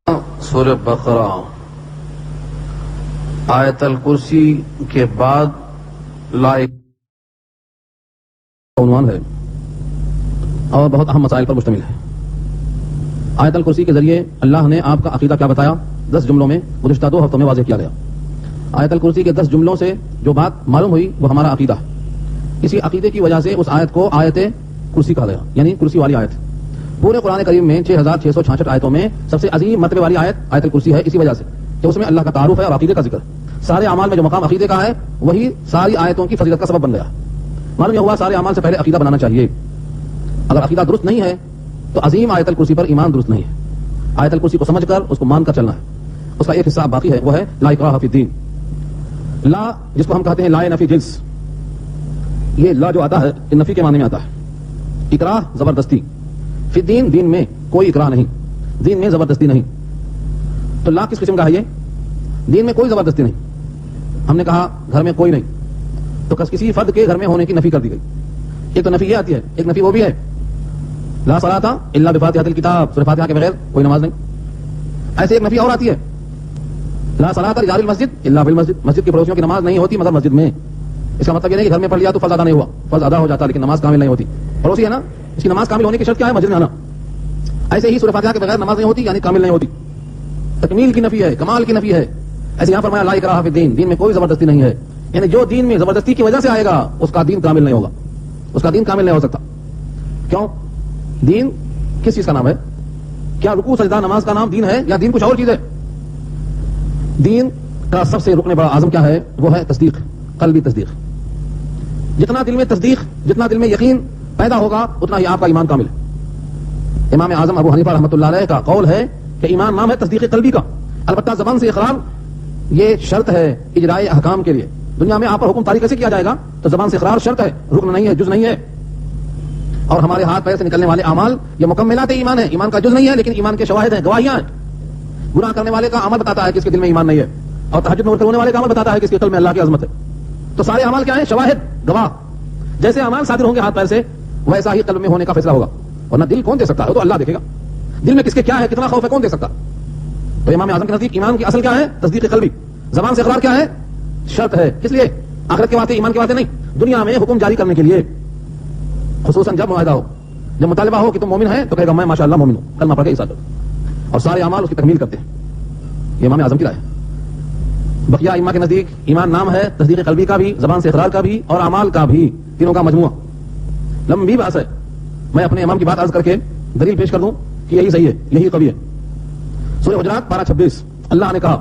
سورہ بقرہ آیت الکرسی کے بعد عنوان ہے اور بہت اہم مسائل پر مشتمل ہے۔ آیت الکرسی کے ذریعے اللہ نے آپ کا عقیدہ کیا بتایا 10 جملوں میں گزشتہ 2 ہفتوں میں واضح کیا گیا۔ آیت الکرسی کے 10 جملوں سے جو بات معلوم ہوئی وہ ہمارا عقیدہ ہے۔ اسی عقیدے کی وجہ سے اس آیت کو آیت کرسی کہا گیا، یعنی کرسی والی آیت۔ پورے قرآن کریم میں 6666 آیتوں میں سب سے عظیم مرتبے والی آیت آیت الکرسی ہے، اسی وجہ سے کہ اس میں اللہ کا تعارف ہے اور عقیدے کا ذکر ہے۔ سارے اعمال میں جو مقام عقیدے کا ہے وہی ساری آیتوں کی فضیلت کا سبب بن گیا۔ معلوم یہ ہوا سارے اعمال سے پہلے عقیدہ بنانا چاہیے۔ اگر عقیدہ درست نہیں ہے تو عظیم آیت الکرسی پر ایمان درست نہیں ہے۔ آیت الکرسی کو سمجھ کر اس کو مان کر چلنا ہے۔ اس کا ایک حصہ باقی ہے، وہ ہے لا اکراہ فی الدین۔ لا جس کو ہم کہتے ہیں لا نفی جنس، یہ لا جو آتا ہے یہ نفی کے معنی میں آتا ہے۔ اکراہ زبردستی، فی الدین دین میں کوئی اکراہ نہیں، دین میں زبردستی نہیں۔ تو لا کس قسم کا ہے؟ یہ دین میں کوئی زبردستی نہیں۔ ہم نے کہا گھر میں کوئی نہیں، تو کسی فرد کے گھر میں ہونے کی نفی کر دی گئی۔ ایک تو نفی یہ آتی ہے، ایک نفی وہ بھی ہے لا صلاۃ الا بفاتحۃ الکتاب، سورہ فاتحہ کے بغیر کوئی نماز نہیں۔ ایسے ایک نفی اور آتی ہے لا صلاۃ لجار المسجد الا بالمسجد، مسجد کے پڑوسیوں کی نماز نہیں ہوتی مگر مسجد میں۔ اس کا مطلب یہ نہیں کہ گھر میں پڑھ لیا تو فرض ادا نہیں ہوا، فرض ادا ہو جاتا لیکن نماز کامل نہیں ہوتی۔ پڑوسی ہے نا، اس کی نماز کامل ہونے کی شرط کیا ہے؟ مسجد میں آنا۔ ایسے ہی سورہ فاتحہ کے بغیر نماز نہیں ہوتی یعنی کامل نہیں ہوتی، تکمیل کی نفی ہے، کمال کی نفی ہے۔ ایسے یہاں فرمایا لا اکراہ فی الدین، دین میں کوئی زبردستی نہیں ہے، یعنی جو دین میں زبردستی کی وجہ سے آئے گا اس کا دین کامل نہیں ہوگا، اس کا دین کامل نہیں ہو سکتا۔ کیوں؟ دین کس چیز کا نام ہے؟ کیا رکوع سجدہ نماز کا نام دین ہے یا دین کچھ اور چیز ہے؟ دین کا سب سے رکن بڑا اعظم کیا ہے؟ وہ ہے تصدیق، قلبی تصدیق۔ جتنا دل میں تصدیق، جتنا دل میں یقین پیدا ہوگا اتنا ہی آپ کا ایمان کامل ہے۔ امام اعظم ابو حنیفہ رحمۃ اللہ علیہ کا قول ہے کہ ایمان نام ہے تصدیق قلبی کا، البتہ زبان سے اقرار یہ شرط ہے اجراء احکام کے لیے۔ دنیا میں آپ پر حکم طاری کیسے کیا جائے گا؟ تو زبان سے اقرار شرط ہے، رکن نہیں ہے، جز نہیں ہے۔ اور ہمارے ہاتھ پیر سے نکلنے والے اعمال یہ مکملات ایمان ہے، ایمان کا جز نہیں ہے لیکن ایمان کے شواہد ہیں، گواہیاں ہیں۔ گناہ کرنے والے کا عمل بتاتا ہے کہ اس کے دل میں ایمان نہیں ہے، اور تہجد میں اٹھنے ہونے والے کا عمل بتاتا ہے کہ اس کے قلب میں اللہ کی عظمت ہے۔ تو سارے اعمال کیا ہیں؟ شواہد، گواہ۔ جیسے اعمال صادر ہوں گے ہاتھ پیر سے ویسا ہی قلب میں ہونے کا فیصلہ ہوگا، ورنہ دل کون دے سکتا ہے؟ وہ تو اللہ دیکھے گا۔ دل میں کس کے کیا ہے، کتنا خوف ہے، کون دے سکتا؟ تو امام اعظم کے نزدیک ایمان کی اصل کیا ہے؟ تصدیق قلبی۔ زبان سے اقرار کیا ہے؟ شرط ہے۔ کس لیے؟ آخرت کی باتیں، ایمان کی باتیں نہیں، دنیا میں حکم جاری کرنے کے لیے۔ خصوصاً جب معاہدہ ہو، جب مطالبہ ہو کہ تم مومن ہے تو کہے گا میں ماشاءاللہ مومن ہوں، کلمہ پڑھ کے اصرار کرو، اور سارے اعمال اس کی تکمیل کرتے ہیں۔ یہ امام اعظم کی رائے ہے۔ بقیہ ائمہ کے نزدیک ایمان نام ہے تصدیق قلبی کا بھی، زبان سے اقرار کا بھی، اور اعمال کا بھی، تینوں کا مجموعہ۔ لمبی بات ہے، میں اپنے امام کی بات عرض کر کے دلیل پیش کر دوں کہ یہی صحیح ہے، یہی قوی ہے۔ سورہ حجرات 12:26 اللہ نے کہا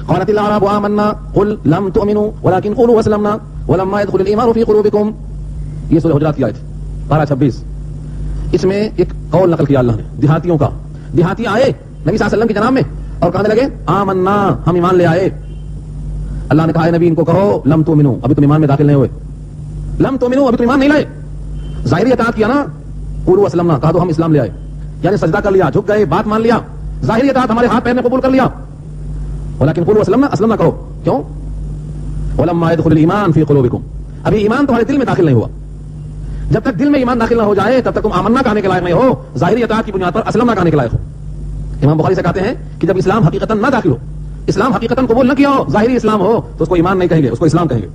قالت الاعراب آمنا قل لم تؤمنوا ولكن قولوا اسلمنا ولما يدخل الايمان في قلوبكم۔ یہ سورہ حجرات کی آیت 12:26۔ اس میں ایک قول نقل کیا اللہ نے دیہاتیوں کا۔ دیہاتی آئے نبی صلی اللہ علیہ وسلم کے جناب میں اور کہنے لگے آمنا، ہم ایمان لے آئے۔ اللہ نے کہا اے نبی ان کو کہو لم تؤمنوا، ابھی تم ایمان میں داخل نہیں ہوئے، لم تؤمنوا، ابھی تم ایمان نہیں لائے۔ ظاہری اطاعت کیا نا، قولوا اسلمنا، کہا تو ہم اسلام لے آئے، یعنی سجدہ کر لیا، جھک گئے، بات مان لیا، ظاہری اطاعت ہمارے ہاتھ پیر نے قبول کر لیا۔ ولیکن قولوا اسلمنا، اسلمنا کہو، کیوں؟ ولما يدخل الايمان في قلوبكم، ابھی ایمان تمہارے دل میں داخل نہیں ہوا۔ جب تک دل میں ایمان داخل نہ ہو جائے تب تک تم آمنا کہنے کے لائق نہیں ہو، ظاہری اطاعت کی بنیاد پر اسلمنا کہنے کے لائق ہو۔ امام بخاری سے کہتے ہیں کہ جب اسلام حقیقتاً نہ داخل ہو، اسلام حقیقتاً قبول نہ کیا ہو، ظاہری اسلام ہو تو اس کو ایمان نہیں کہیں گے، اس کو اسلام کہیں گے۔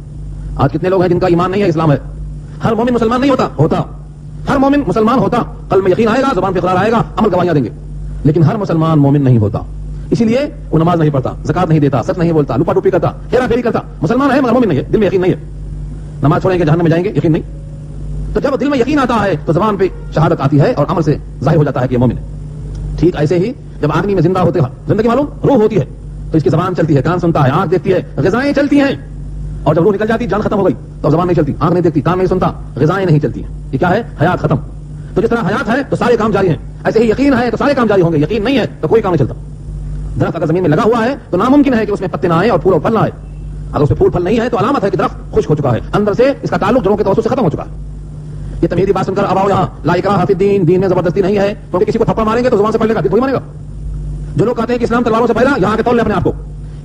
آج کتنے لوگ ہیں جن کا ایمان نہیں ہے، اسلام ہے۔ ہر مومن مسلمان نہیں ہوتا، ہر مومن مسلمان ہوتا، قلب میں یقین آئے گا، زبان پہ اقرار آئے گا، عمل گواہیاں دیں گے، لیکن ہر مسلمان مومن نہیں ہوتا۔ اسی لیے وہ نماز نہیں پڑھتا، زکات نہیں دیتا، سچ نہیں بولتا، لپا ٹوپی کرتا، ہیرا پھیری کرتا، مسلمان ہے مگر مومن نہیں ہے، دل میں یقین نہیں ہے۔ نماز چھوڑیں گے جہنم میں جائیں گے، یقین نہیں۔ تو جب دل میں یقین آتا ہے تو زبان پہ شہادت آتی ہے اور عمل سے ظاہر ہو جاتا ہے کہ یہ مومن ہے۔ ٹھیک ایسے ہی جب آدمی میں زندہ ہوتے ہیں، زندگی معلوم روح ہوتی ہے تو اس کی زبان چلتی ہے، کان سنتا ہے، آنکھ دیکھتی ہے، غذائیں چلتی ہیں، اور جب روح نکل جاتی، جان ختم ہو گئی تو زبان نہیں چلتی، آنکھ نہیں دیکھتی، کان نہیں سنتا، غذائیں نہیں چلتی ہیں۔ یہ کیا ہے؟ حیات ختم۔ تو جس طرح حیات ہے تو سارے کام جاری ہیں، ایسے ہی یقین ہے تو سارے کام جاری ہوں گے، یقین نہیں ہے تو کوئی کام نہیں چلتا۔ درخت اگر زمین میں لگا ہوا ہے تو ناممکن ہے کہ اس میں پتے نہ آئے اور پھول اور پھل نہ آئے۔ اگر اس میں پھول پھل نہیں ہے تو علامت ہے کہ درخت خشک ہو چکا ہے، اندر سے اس کا تعلق جڑوں کے توسط سے ختم ہو چکا ہے۔ یہ تمہیدی بات سن کر اب آؤ یہاں لا اکراہ فی الدین، دین میں زبردستی نہیں ہے، کیونکہ کسی کو تھپڑ ماریں گے تو زبان سے پڑھ لے گا، دل تھوڑی مانے گا۔ جو لوگ کہتے ہیں کہ اسلام تلواروں سے پھیلا، یہاں کے تول لے اپنے آپ کو،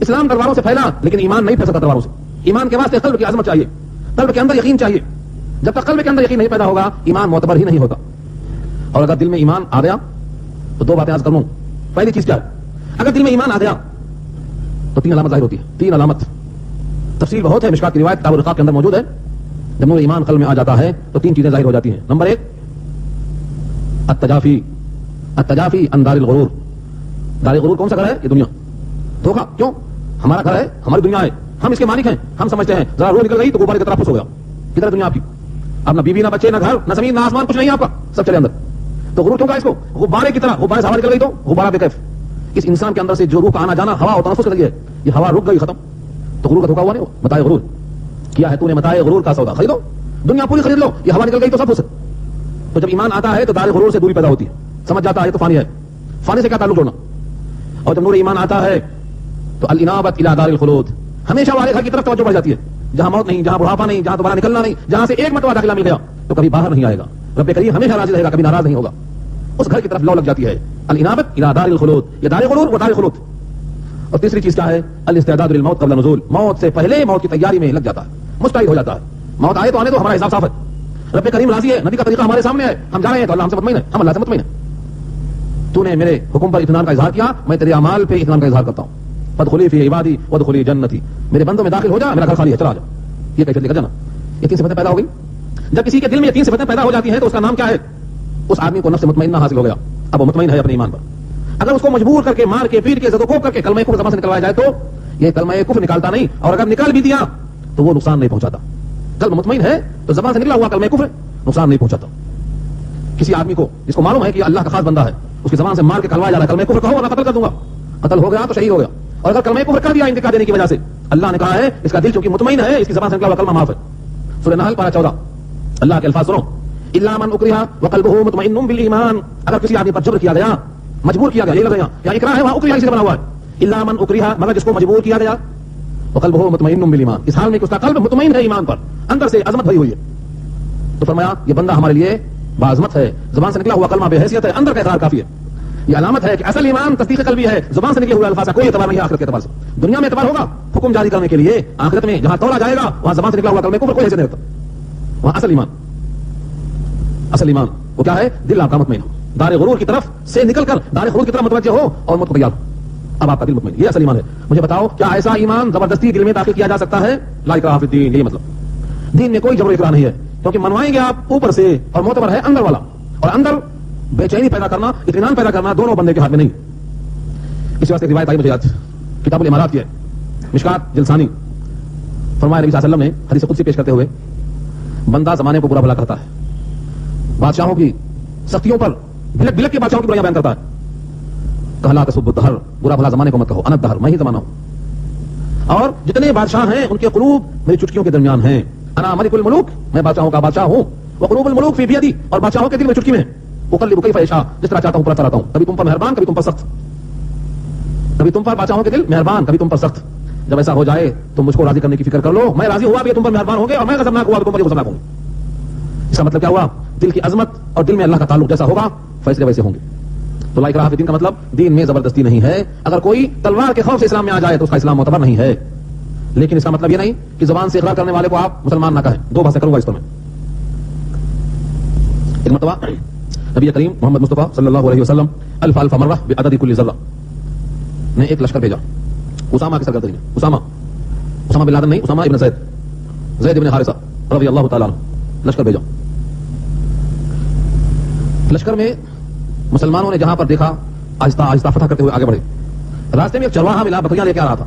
اسلام تلواروں سے پھیلا لیکن ایمان نہیں پھیل سکتا تلواروں سے۔ ایمان کے واسطے قلب کی عظمت چاہیے، قلب کے اندر یقین چاہیے۔ جب تک قلب کے اندر یقین نہیں پیدا ہوگا ایمان معتبر ہی نہیں ہوتا۔ اور اگر دل میں ایمان آ گیا تو دو باتیں عرض کروں۔ پہلی چیز کیا ہے؟ اگر دل میں ایمان آ گیا تو 3 علامت ظاہر ہوتی ہے. 3 علامت تفصیل بہت ہے, مشکات کی روایت کتاب الرقاق کے اندر موجود ہے. جب نور ایمان قلب میں آ جاتا ہے تو 3 چیزیں ظاہر ہو جاتی ہیں. نمبر 1 التجافی عن دار الغرور. دار غرور کون سا گھر ہے؟ یہ دنیا. دھوکا. کیوں؟ ہمارا گھر ہے, ہماری دنیا ہے, ہم اس کے مالک ہیں, ہم سمجھتے ہیں ذرا روح نکل گئی تو غبارے کی طرح پھس ہو گیا. کدھر دنیا آپ کی؟ اب نہ بیوی نہ بچے نہ گھر نہ زمین نہ آسمان, کچھ نہیں آپ کا, سب چلے اندر. تو غرور کیوں کہا اس کو؟ غبارے کی طرح. غبارے سے ہوا نکل گئی تو غبارہ بے کیف. اس انسان کے اندر سے جو روح کا آنا جانا ہوا اور تنفس کر ہے, یہ ہوا رک گئی, ختم. تو غرور کا دھوکا ہوا نہیں. متاع غرور کیا ہے تو نے, متاع غرور کا سودا خریدو, دنیا پوری خرید لو, یہ ہوا نکل گئی تو سب پھس. تو جب ایمان آتا ہے تو دار غرور سے دوری پیدا ہوتی ہے, سمجھ جاتا ہے تو فانی ہے, فانی سے کیا تعلق جوڑنا. اور جب نور ایمان آتا ہے تو الانابت الی دار الخلود, ہمیشہ والے گھر کی طرف توجہ بڑھ جاتی ہے, جہاں موت نہیں, جہاں بڑھاپا نہیں, جہاں دوبارہ نکلنا نہیں, جہاں سے ایک مرتبہ داخلہ مل گیا تو کبھی باہر نہیں آئے گا. رب کریم ہمیشہ راضی رہے گا, کبھی ناراض نہیں ہوگا. اس گھر کی طرف لو لگ جاتی ہے. الانابت الی دار الخلود, یہ دار غرور وہ دار خلود. اور تیسری چیز کیا ہے؟ الاستعداد للموت قبل نزول, موت سے پہلے موت کی تیاری میں لگ جاتا ہے, مستعد ہو جاتا ہے. موت آئے تو آنے تو, ہمارا حساب صاف ہے. رب کریم راضی ہے, نبی کا طریقہ ہمارے سامنے ہے, ہم جا رہے ہیں تو اللہ ہم سے مطمئن ہے, ہم اللہ سے مطمئن ہیں. تو نے میرے حکم پر اطمینان کا اظہار کیا, میں تیرے اعمال پہ اطمینان کا اظہار کرتا ہوں. فادخلی فی عبادی وادخلی جنتی, میرے بندوں میں داخل ہو جا, میرا گھر خالی ہے, چلا جا. یہ کیفیت لے کر جانا. یہ 3 صفتیں پیدا ہو گئی. جب کسی کے دل میں یہ 3 صفتیں پیدا ہو جاتی ہیں تو اس کا نام کیا ہے؟ اس آدمی کو نفس مطمئنہ حاصل ہو گیا. اب وہ مطمئن ہے اپنے ایمان پر. اگر اس کو مجبور کر کے, مار کے, پیٹ کے, زد و کوب کر کے کلمہ کفر زبان سے نکلوایا جائے تو یہ کلمہ کفر نکالتا نہیں, اور اگر نکال بھی دیا تو وہ نقصان نہیں پہنچاتا. قلب مطمئن ہے تو زبان سے نکلا ہوا کلمہ کفر نقصان نہیں پہنچاتا. کسی آدمی کو جس کو معلوم ہے کہ اللہ کا خاص بندہ ہے, اس کی زبان سے مار کے کلوایا جا رہا ہے, کلمہ کفر کہو ورنہ قتل کر دوں گا, قتل ہو گیا تو شہید ہو گیا. اور اگر کلمہ کفر کر دیا انتقاد دینے کی وجہ سے, اللہ نے کہا ہے اس کا دل چونکہ مطمئن ہے, اس کی زبان سے نکلا ہوا کلمہ معاف ہے. سورہ نحل پارہ 14, اللہ کے الفاظ سنو. الا من اکرہ وقلبہ مطمئن بالایمان, اگر کسی آدمی پر جبر کیا گیا, مجبور کیا گیا, یہ لگا یا اکراہ ہے وہاں اکرہ سے بنا ہوا ہے. الا من اکرہ, مگر جس کو مجبور کیا گیا, وقلبہ مطمئن بالایمان, اس حال میں کہ اس کا قلب مطمئن ہے ایمان پر, اندر سے عظمت بھری ہوئی ہے. تو فرمایا یہ بندہ ہمارے لیے باعظمت ہے, زبان سے نکلا ہوا کلمہ بے حیثیت ہے, اندر کا اقرار کافی ہے. یہ علامت ہے کہ اصل ایمان تصدیق قلبی ہے, زبان سے نکلے ہوئے الفاظ کا کوئی اعتبار نہیں ہے آخرت کے اعتبار سے. دنیا میں اعتبار ہوگا حکم جاری کرنے کے لیے, آخرت میں جہاں تولا جائے گا وہاں زبان سے نکلا ہوا کلمہ کو کوئی حیثیت نہیں رکھتا. وہاں اصل ایمان وہ کیا ہے؟ دل آپ کا مطمئن ہو, دار غرور کی طرف سے نکل کر دار خلود کی طرف متوجہ ہو اور موت کو تیار ہو. اب آپ کا دل مطمئن, یہ اصل ایمان ہے. مجھے بتاؤ کیا ایسا ایمان زبردستی دل میں داخل کیا جا سکتا ہے؟ لا اکراہ فی الدین, یہ مطلب دین میں کوئی جبر اکراہ نہیں ہے, کیونکہ منوائیں گے آپ اوپر سے, اور معتبر ہے اندر والا, اور اندر بے چینی پیدا کرنا, اطمینان پیدا کرنا دونوں بندے کے ہاتھ میں نہیں. اس واسطے روایت آئی مجھے یاد, کتاب الامارات کی ہے, مشکات جلسانی. فرمایا نبی صلی اللہ علیہ وسلم نے حدیث قدسی پیش کرتے ہوئے, بندہ زمانے کو برا بھلا کرتا ہے, بادشاہوں کی سختیوں پر بلک بلک کے بادشاہوں کی برائیاں بیان کرتا ہے. کہلا تسب الدہر, برا بھلا زمانے کو مت کہو, انا الدہر, میں ہی زمانہ ہوں. اور جتنے بادشاہ ہیں ان کے قلوب میری چٹکیوں کے درمیان ہیں. انا ملک الملوک, میں بادشاہوں کا بادشاہ ہوں. وقلوب الملوک فی بیدی, اور بادشاہوں کے دل میں چٹکی میں. اقلب کیف اشاء, جس طرح چاہتا ہوں پڑھتا رہتا ہوں, کبھی تم پر مہربان کبھی تم پر سخت, کبھی تم پر بادشاہوں کے دل مہربان کبھی تم پر سخت. جب ایسا ہو جائے تو مجھ کو راضی کرنے کی فکر کر لو, میں راضی ہوا بھی تم پر مہربان ہوں گے, اور میں غضبناک ہوا بھی تم پر غضبناک ہوں گے. اس کا مطلب کیا ہوا؟ دل کی عظمت اور دل میں اللہ کا تعلق جیسا ہوگا فیصلے ویسے ہوں گے. تو لا اکراہ فی الدین کا مطلب دین میں زبردستی نہیں ہے. اگر کوئی تلوار کے خوف سے اسلام میں آ جائے تو اس کا اسلام معتبر نہیں ہے, لیکن اس کا مطلب یہ نہیں کہ زبان سے اقرار کرنے والے کو آپ مسلمان نہ کہیں. 2 باتیں کروں گا اس پر میں. ایک مرتبہ نبی کریم محمد مصطفیٰ صلی اللہ علیہ وسلم الف الف مرہ بعدد کل ذرہ نے ایک لشکر بھیجا اسامہ کی سرگردنی میں. اسامہ بن لادن نہیں, اسامہ ابن زید ابن حارثہ رضی اللہ تعالیٰ عنہ لشکر بھیجا. لشکر میں مسلمانوں نے جہاں پر دیکھا آہستہ آہستہ فتح کرتے ہوئے آگے بڑھے. راستے میں ایک چرواہا ملا, بکریاں لے کے آ رہا تھا.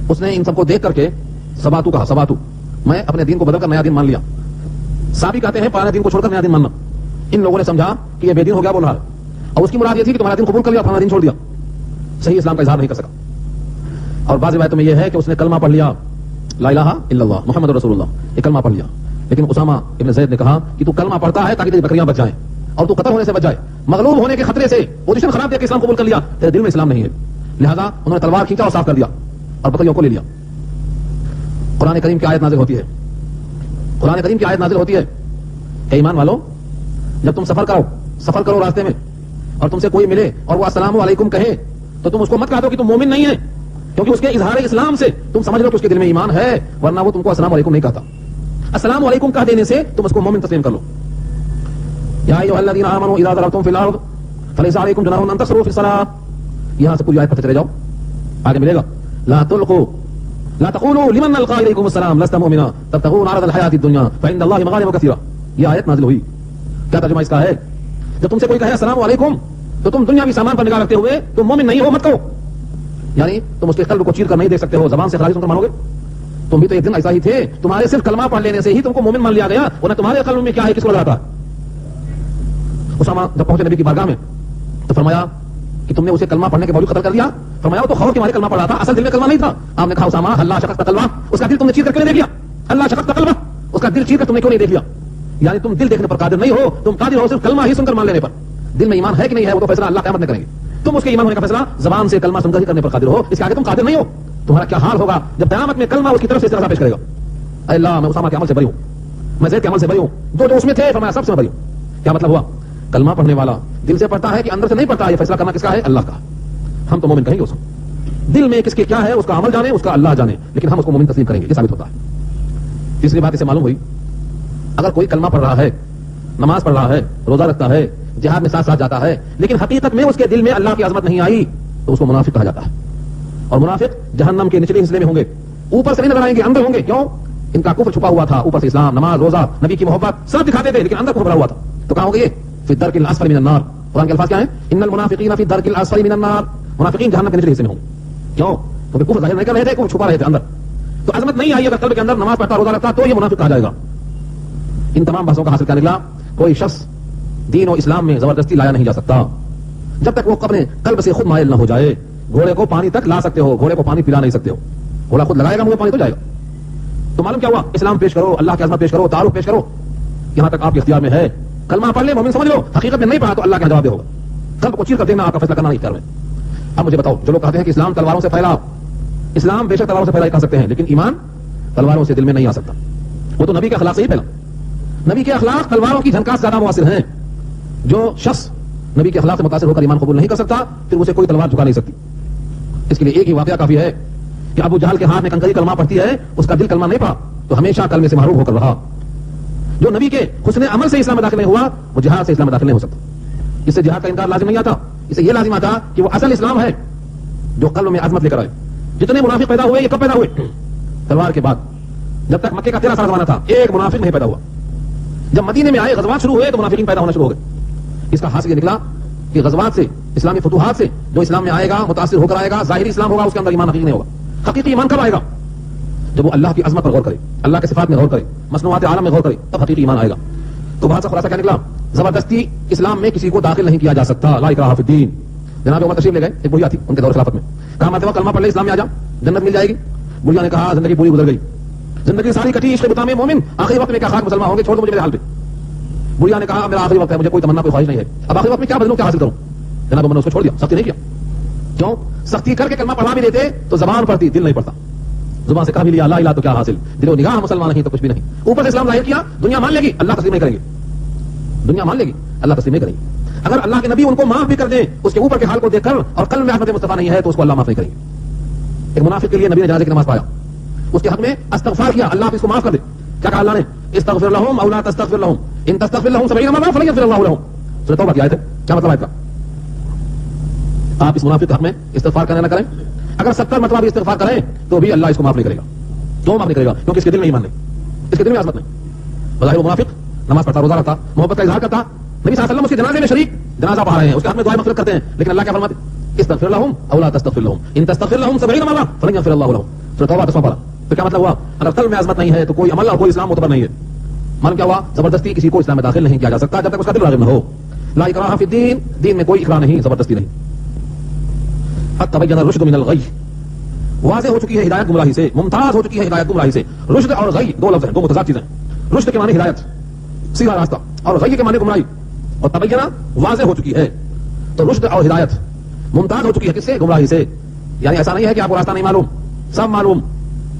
اس نے ان سب کو دیکھ کر کے سباتو کہا, سباتو, میں اپنے دین کو بدل کر نیا دین مان لیا. صحابی کہتے ہیں پرانے دین کو چھوڑ کر نیا دین ماننا. ان لوگوں نے سمجھا کہ یہ بے دین ہو گیا بول رہا ہے, اور اس کی مراد یہ تھی کہ تمہارا دین قبول کر لیا, پرانا دین چھوڑ دیا, صحیح اسلام کا اظہار نہیں کر سکا. اور بعض روایتوں میں یہ ہے کہ اس نے کلمہ پڑھ لیا, لا الہ الا اللہ محمد رسول اللہ, یہ کلمہ پڑھ لیا. لیکن اسامہ ابن زید نے کہا کہ تو کلمہ پڑھتا ہے تاکہ تیری بکریاں بچ جائیں اور تو قتل ہونے سے بچ جائے, مغلوب ہونے کے خطرے سے, پوزیشن خراب دیکھ کے اسلام قبول کر لیا, تیرے دل میں اسلام نہیں ہے. لہذا انہوں نے تلوار کھینچا اور صاف کر دیا اور بکریوں کو لے لیا. قرآن کریم کی آیت نازل ہوتی ہے, قرآن کریم کی آیت نازل ہوتی ہے کہ ایمان والو, جب تم سفر کرو راستے میں, اور تم سے کوئی ملے اور وہ السلام علیکم کہے تو تم اس کو مت کہہ دو کہ تم مومن نہیں ہے, کیونکہ اس کے اظہار اسلام سے تم سمجھ لو کہ اس کے دل میں ایمان ہے, ورنہ وہ تم کو السلام علیکم نہیں کہتا. السلام علیکم کہہ دینے سے تم اس کو مومن تسلیم کر لو. یا ایھا الذین آمنوا اذا ضربتم فی الارض فلیس علیکم جناح ان تقصروا فی الصلاۃ, یہاں سے پوری آیت پڑھتے چلے جاؤ, آگے ملے گا لا تلقوا لا تقولوا لمن القى اليكم السلام لست مؤمنا تبتغون عرض الحیات الدنیا فعند اللہ مغانم کثیرہ. یہ آیت نازل ہوئی, کیا ترجمہ اس کا ہے؟ جب تم سے کوئی کہے السلام علیکم تو تم دنیاوی سامان پر نگاہ رکھتے ہوئے تم مومن نہیں ہو مت کہو. یعنی تم اس کے قلب کو چیر کر نہیں دیکھ سکتے ہو, زبان سے خالص سن کر مانو گے. تم بھی تو ایک دن ایسا ہی تھے, تمہارے صرف کلمہ پڑھ لینے سے ہی تم کو مومن مان لیا گیا, ورنہ تمہارے قلب میں کیا ہے کس کو لگاتا. اسامہ جب پہنچے نبی کی بارگاہ میں تو فرمایا کہ تم نے اسے کلمہ پڑھنے کے باوجود قتل کر دیا. فرمایا وہ تو خوف کے مارے کلمہ پڑھ رہا تھا, اصل دل میں کلمہ نہیں تھا. آپ نے کہا اسامہ اللہ شقق قلبہ, اس کا دل تم نے چیر کر کیوں نہیں دیکھ لیا؟ اللہ شقق قلبہ, اس کا دل چیر کر تم نے کیوں نہیں دیکھ لیا؟ یعنی تم دل دیکھنے پر قادر نہیں ہو, تم قادر ہو صرف کلمہ ہی سن کر مان لینے پر. دل میں ایمان ہے کہ نہیں ہے وہ تو فیصلہ اللہ قیامت میں کریں گے. تم اس کے ایمان ہونے کا فیصلہ زبان سے کلمہ سن کر ہی کرنے پر قادر ہو, اس کے آگے تم قادر نہیں ہو. تمہارا کیا حال ہوگا جب قیامت میں کلمہ اس کی طرف سے استغاثہ پیش کرے گا, اے اللہ میں اسامہ کے عمل سے بری ہوں, میں زید کے عمل سے بری ہوں, جو اس میں تھے فرمایا سب سے بری ہوں. کیا مطلب ہوا؟ کلمہ پڑھنے والا دل سے پڑھتا ہے کہ اندر سے نہیں پڑھتا. یہ فیصلہ کرنا کس کا ہے؟ اللہ کا. ہم تو مومن کہیں گے اس کو, دل میں کس کے کیا ہے اس کا عمل جانے, اس کا اللہ جانے, لیکن ہم اس کو مومن تسلیم کریں گے. یہ ثابت ہوتا ہے. تیسری بات اسے معلوم ہوئی, اگر کوئی کلمہ پڑھ رہا ہے, نماز پڑھ رہا ہے, روزہ رکھتا ہے, جہاد میں ساتھ ساتھ جاتا ہے, لیکن حقیقت میں اس کے دل میں اللہ کی عظمت نہیں آئی, تو اس کو منافق کہا جاتا ہے. اور منافق جہنم کے نچلے حصے میں ہوں گے, اوپر سے نہیں نظر آئیں گے, اندر ہوں گے. کیوں؟ ان کا کفر چھپا ہوا تھا, اوپر سے اسلام, نماز, روزہ, نبی کی محبت سب دکھاتے تھے, لیکن اندر کفر بھرا ہوا تھا. تو کہاں ہو گئے؟ فی الدرک الاسفل من النار. قرآن کے الفاظ کیا ہیں؟ ان المنافقین فی الدرک الاسفل من النار. منافقین جہنم کے نچلے حصے میں ہوں گے. کیوں؟ کیونکہ کفر ظاہر نہیں کر رہے تھے, کفر چھپا رہے تھے اندر. تو عظمت نہیں آئی اگر قلب کے اندر نماز پڑھتا, روزہ رکھتا, تو یہ منافق کہا جائے گا. ان تمام بحثوں کا حاصل کیا نکلا؟ کوئی شخص دین و اسلام میں زبردستی لایا نہیں جا سکتا جب تک وہ اپنے قلب سے خود مائل نہ ہو جائے. گھوڑے کو پانی تک لا سکتے ہو, گھوڑے کو پانی پلا نہیں سکتے ہو. گھوڑا خود لگائے گا منہ میں پانی تو جائے گا. تو معلوم کیا ہوا؟ اسلام پیش کرو, اللہ کی عظمت پیش کرو, تعارف پیش کرو, یہاں تک آپ کے اختیار میں ہے. کلمہ پڑھ لے, مومن سمجھ لو, حقیقت میں نہیں پڑھا تو اللہ کا جواب دے ہوگا. قلب کو چیر کر دینا آپ کا فیصلہ کرنا نہیں کر رہے. اب مجھے بتاؤ, جو لوگ کہتے ہیں کہ اسلام تلواروں سے پھیلا, اسلام بے شک تلواروں سے پھیلا کہہ سکتے ہیں, لیکن ایمان تلواروں سے دل میں نہیں آ سکتا. وہ تو نبی کے اخلاق سے ہی پھیلا. نبی کے اخلاق تلواروں کی جھنکار زیادہ مؤثر ہیں. جو شخص نبی کے اخلاق سے متاثر ہو کر ایمان قبول نہیں کر سکتا, پھر اسے کوئی تلوار جھکا نہیں سکتی. اس کے لیے ایک ہی واقعہ کافی ہے کہ ابو جہل کے ہاتھ میں کنکری کلمہ پڑتی ہے, اس کا دل کلمہ نہیں پڑا, تو ہمیشہ کلمے سے محروم ہو کر رہا. جو نبی کے حسن عمل سے اسلام میں داخل نہیں ہوا, وہ جہاد سے اسلام میں داخل نہیں ہو سکتا. اس سے جہاد کا انکار لازم نہیں آتا, اسے یہ لازم آتا کہ وہ اصل اسلام ہے جو قلب میں عظمت لے کر آئے. جتنے منافق پیدا ہوئے, یہ کب پیدا ہوئے؟ تلوار کے بعد. جب تک مکے کا 13 سال زمانہ تھا, ایک منافق نہیں پیدا ہوا. جب مدینے میں آئے, غزوات شروع ہوئے, تو منافقین پیدا ہونا شروع ہو گئے. اس کا حاصل یہ نکلا کہ غزوات سے, اسلامی فتوحات سے جو اسلام میں آئے گا, متاثر ہو کر آئے گا, ظاہری اسلام ہوگا, اس کے اندر ایمان حقیقی نہیں ہوگا. حقیقی ایمان کب آئے گا؟ جب وہ اللہ کی عظمت پر غور کرے, اللہ کے صفات میں غور کرے, مصنوعات عالم میں غور کرے, تب حقیقی ایمان آئے گا. تو بات سے خلاصہ کیا نکلا؟ زبردستی اسلام میں کسی کو داخل نہیں کیا جا سکتا. لا اکراہ فی الدین. جناب عمر تشریف لے گئے, ایک بڑھیا تھی ان کے دور خلافت میں, کہا مرتبہ کلمہ پڑھ لے, اسلام میں آ جا, جنت مل جائے گی. بڑھیا نے کہا زندگی پوری گزر گئی, زندگی ساری کٹی عشق بتا میں مومن, آخری وقت میں کیا خاک مسلمان ہوں گے, چھوڑ دو مجھے میرے حال پہ. بڑھیا نے کہا میرا آخری وقت ہے, مجھے کوئی تمنا کوئی خواہش نہیں ہے, اب آخری وقت میں کیا بدلوں, کیا حاصل کروں. جناب عمر نے اس کو چھوڑ دیا, سختی نہیں کیا. کیوں؟ سختی کر کے کلمہ پڑھا بھی دیتے تو زبان پڑھتی, دل نہیں پڑھتا. زبان سے کہا بھی لیا لا الہ تو کیا حاصل, دل و نگاہ مسلمان نہیں تو کچھ بھی نہیں. اوپر سے اسلام ظاہر کیا, دنیا مان لے گی, اللہ تسلیم نہیں کریں گے. دنیا مان لے گی, اللہ تسلیم نہیں کریں گے. اگر اللہ کے نبی ان کو معاف بھی کر دیں, اس کے اوپر کے حال کو دیکھ کر, اور قلب میں عظمت مصطفیٰ نہیں ہے, تو اس کو اللہ معاف نہیں کریں گے. ایک منافق کے لیے نبی نے جنازے کی نماز پڑھایا, اس کے حق میں استغفار کیا, اللہ اس کو معاف کر دے. کیا کہا اللہ نے؟ استغفر لهم او لا تستغفر لهم ان تستغفر لهم 70 مرة فلن يغفر الله لهم. سورہ توبہ کی آیت ہے. کیا مطلب آیت کا؟ آپ اس منافق کے حق میں استغفار کریں نہ کریں, اگر 70 مرتبہ بھی استغفار کریں تو بھی اللہ اس کو معاف نہیں کرے گا. کیوں معاف نہیں کرے گا؟ کیونکہ اس کے دل میں ایمان نہیں, اس کے دل میں عظمت نہیں. بظاہر وہ منافق نماز پڑھتا, روزہ رکھتا, محبت کا اظہار کرتا, نبی صلی اللہ علیہ وسلم اس کے جنازے میں شریک, جنازہ پڑھا رہے ہیں, اس کے حق میں دعائیں مغفرت کرتے ہیں, لیکن اللہ کیا فرماتے ہیں؟ استغفر لهم او لا تستغفر لهم ان تستغفر لهم 70 مرة فلن يغفر الله لهم. سورہ توبہ 10 پارہ. تو کیا مطلب ہوا؟ اگر قلب میں عظمت نہیں ہے تو کوئی عمل اور کوئی اسلام معتبر نہیں ہے. معلوم کیا ہوا؟ زبردستی کسی کو اسلام میں داخل نہیں کیا جا سکتا جب تک اس کا دل راغب نہ ہو. لا اکراہ فی الدین, دین میں کوئی اکراہ نہیں, زبردستی نہیں. قد تبین الرشد من الغی, واضح ہو چکی ہے ہدایت گمراہی سے, ممتاز ہو چکی ہے ہدایت گمراہی سے. رشد اور غی دو لفظ ہیں, دو متضاد چیزیں. رشد کے معنی ہدایت, سیدھا راستہ, اور غی کے معنی گمراہی. اور تبینہ واضح ہو چکی ہے, تو رشد اور ہدایت ممتاز ہو چکی ہے کس سے؟ گمراہی سے. یعنی ایسا نہیں ہے کہ آپ کو راستہ نہیں معلوم, سب معلوم.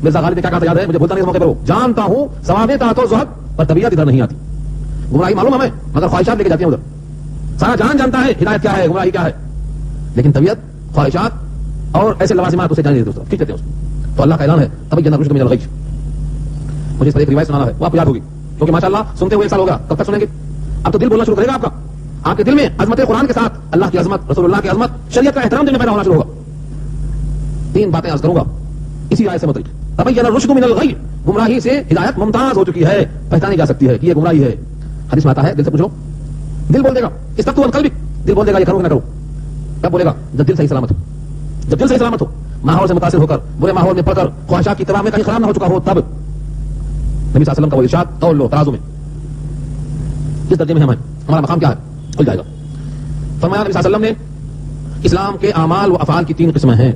مرزا غالب نے کیا کہا تھا یاد ہے؟ مجھے بھولتا نہیں اس موقع پر, جانتا ہوں ثواب طاعت و زہد, پر طبیعت ادھر نہیں آتی. گمراہی معلوم ہمیں, مگر خواہشات لے کے جاتی ہیں ادھر. سارا جان جانتا ہے ہدایت کیا ہے, گمراہی کیا ہے, لیکن طبیعت, خواہشات اور ایسے لوازمات اسے جانے دیتے, کھینچ لیتے ہیں اس کو. تو اللہ کا اعلان ہے تبین الرشد من الغی. مجھے اس پر ایک روایت سنانا ہے, وہ آپ کو یاد ہوگی, کیونکہ ماشاءاللہ سنتے ہوئے ایک سال ہوگا. کب تک سنیں گے؟ اب تو دل بولنا شروع کرے گا آپ کا. آپ کے دل میں عظمت قرآن کے ساتھ اللہ کی عظمت، رسول اللہ کی عظمت، شریعت کا احترام دل میں پیدا ہونا شروع ہوگا. 3 باتیں عرض کروں گا اسی آیت سے متعلق. تبین الرشد من الغی، گمراہی سے ہدایت ممتاز ہو چکی ہے، پہچانی جا سکتی ہے کہ یہ گمراہی ہے. حدیث میں آتا ہے، دل سے پوچھو، دل بول دے گا استفتوا عن قلبک، دل بول دے گا یہ کرو کہ نہ کرو. کب بولے گا؟ جب دل صحیح سلامت ہو. جب دل صحیح سلامت ہو، ماحول سے متاثر ہو کر، برے ماحول میں پڑھ کر، خواہشات کی اتباع میں کہیں خراب نہ ہو چکا ہو، تب نبی صلی اللہ علیہ وسلم کا وہ ارشاد تول لو ترازو میں کس درجے میں ہمارا مقام کیا ہے کھل جائے گا. فرمایا نبی صلی اللہ علیہ وسلم نے اسلام کے اعمال و افعال کی 3 قسمیں ہیں.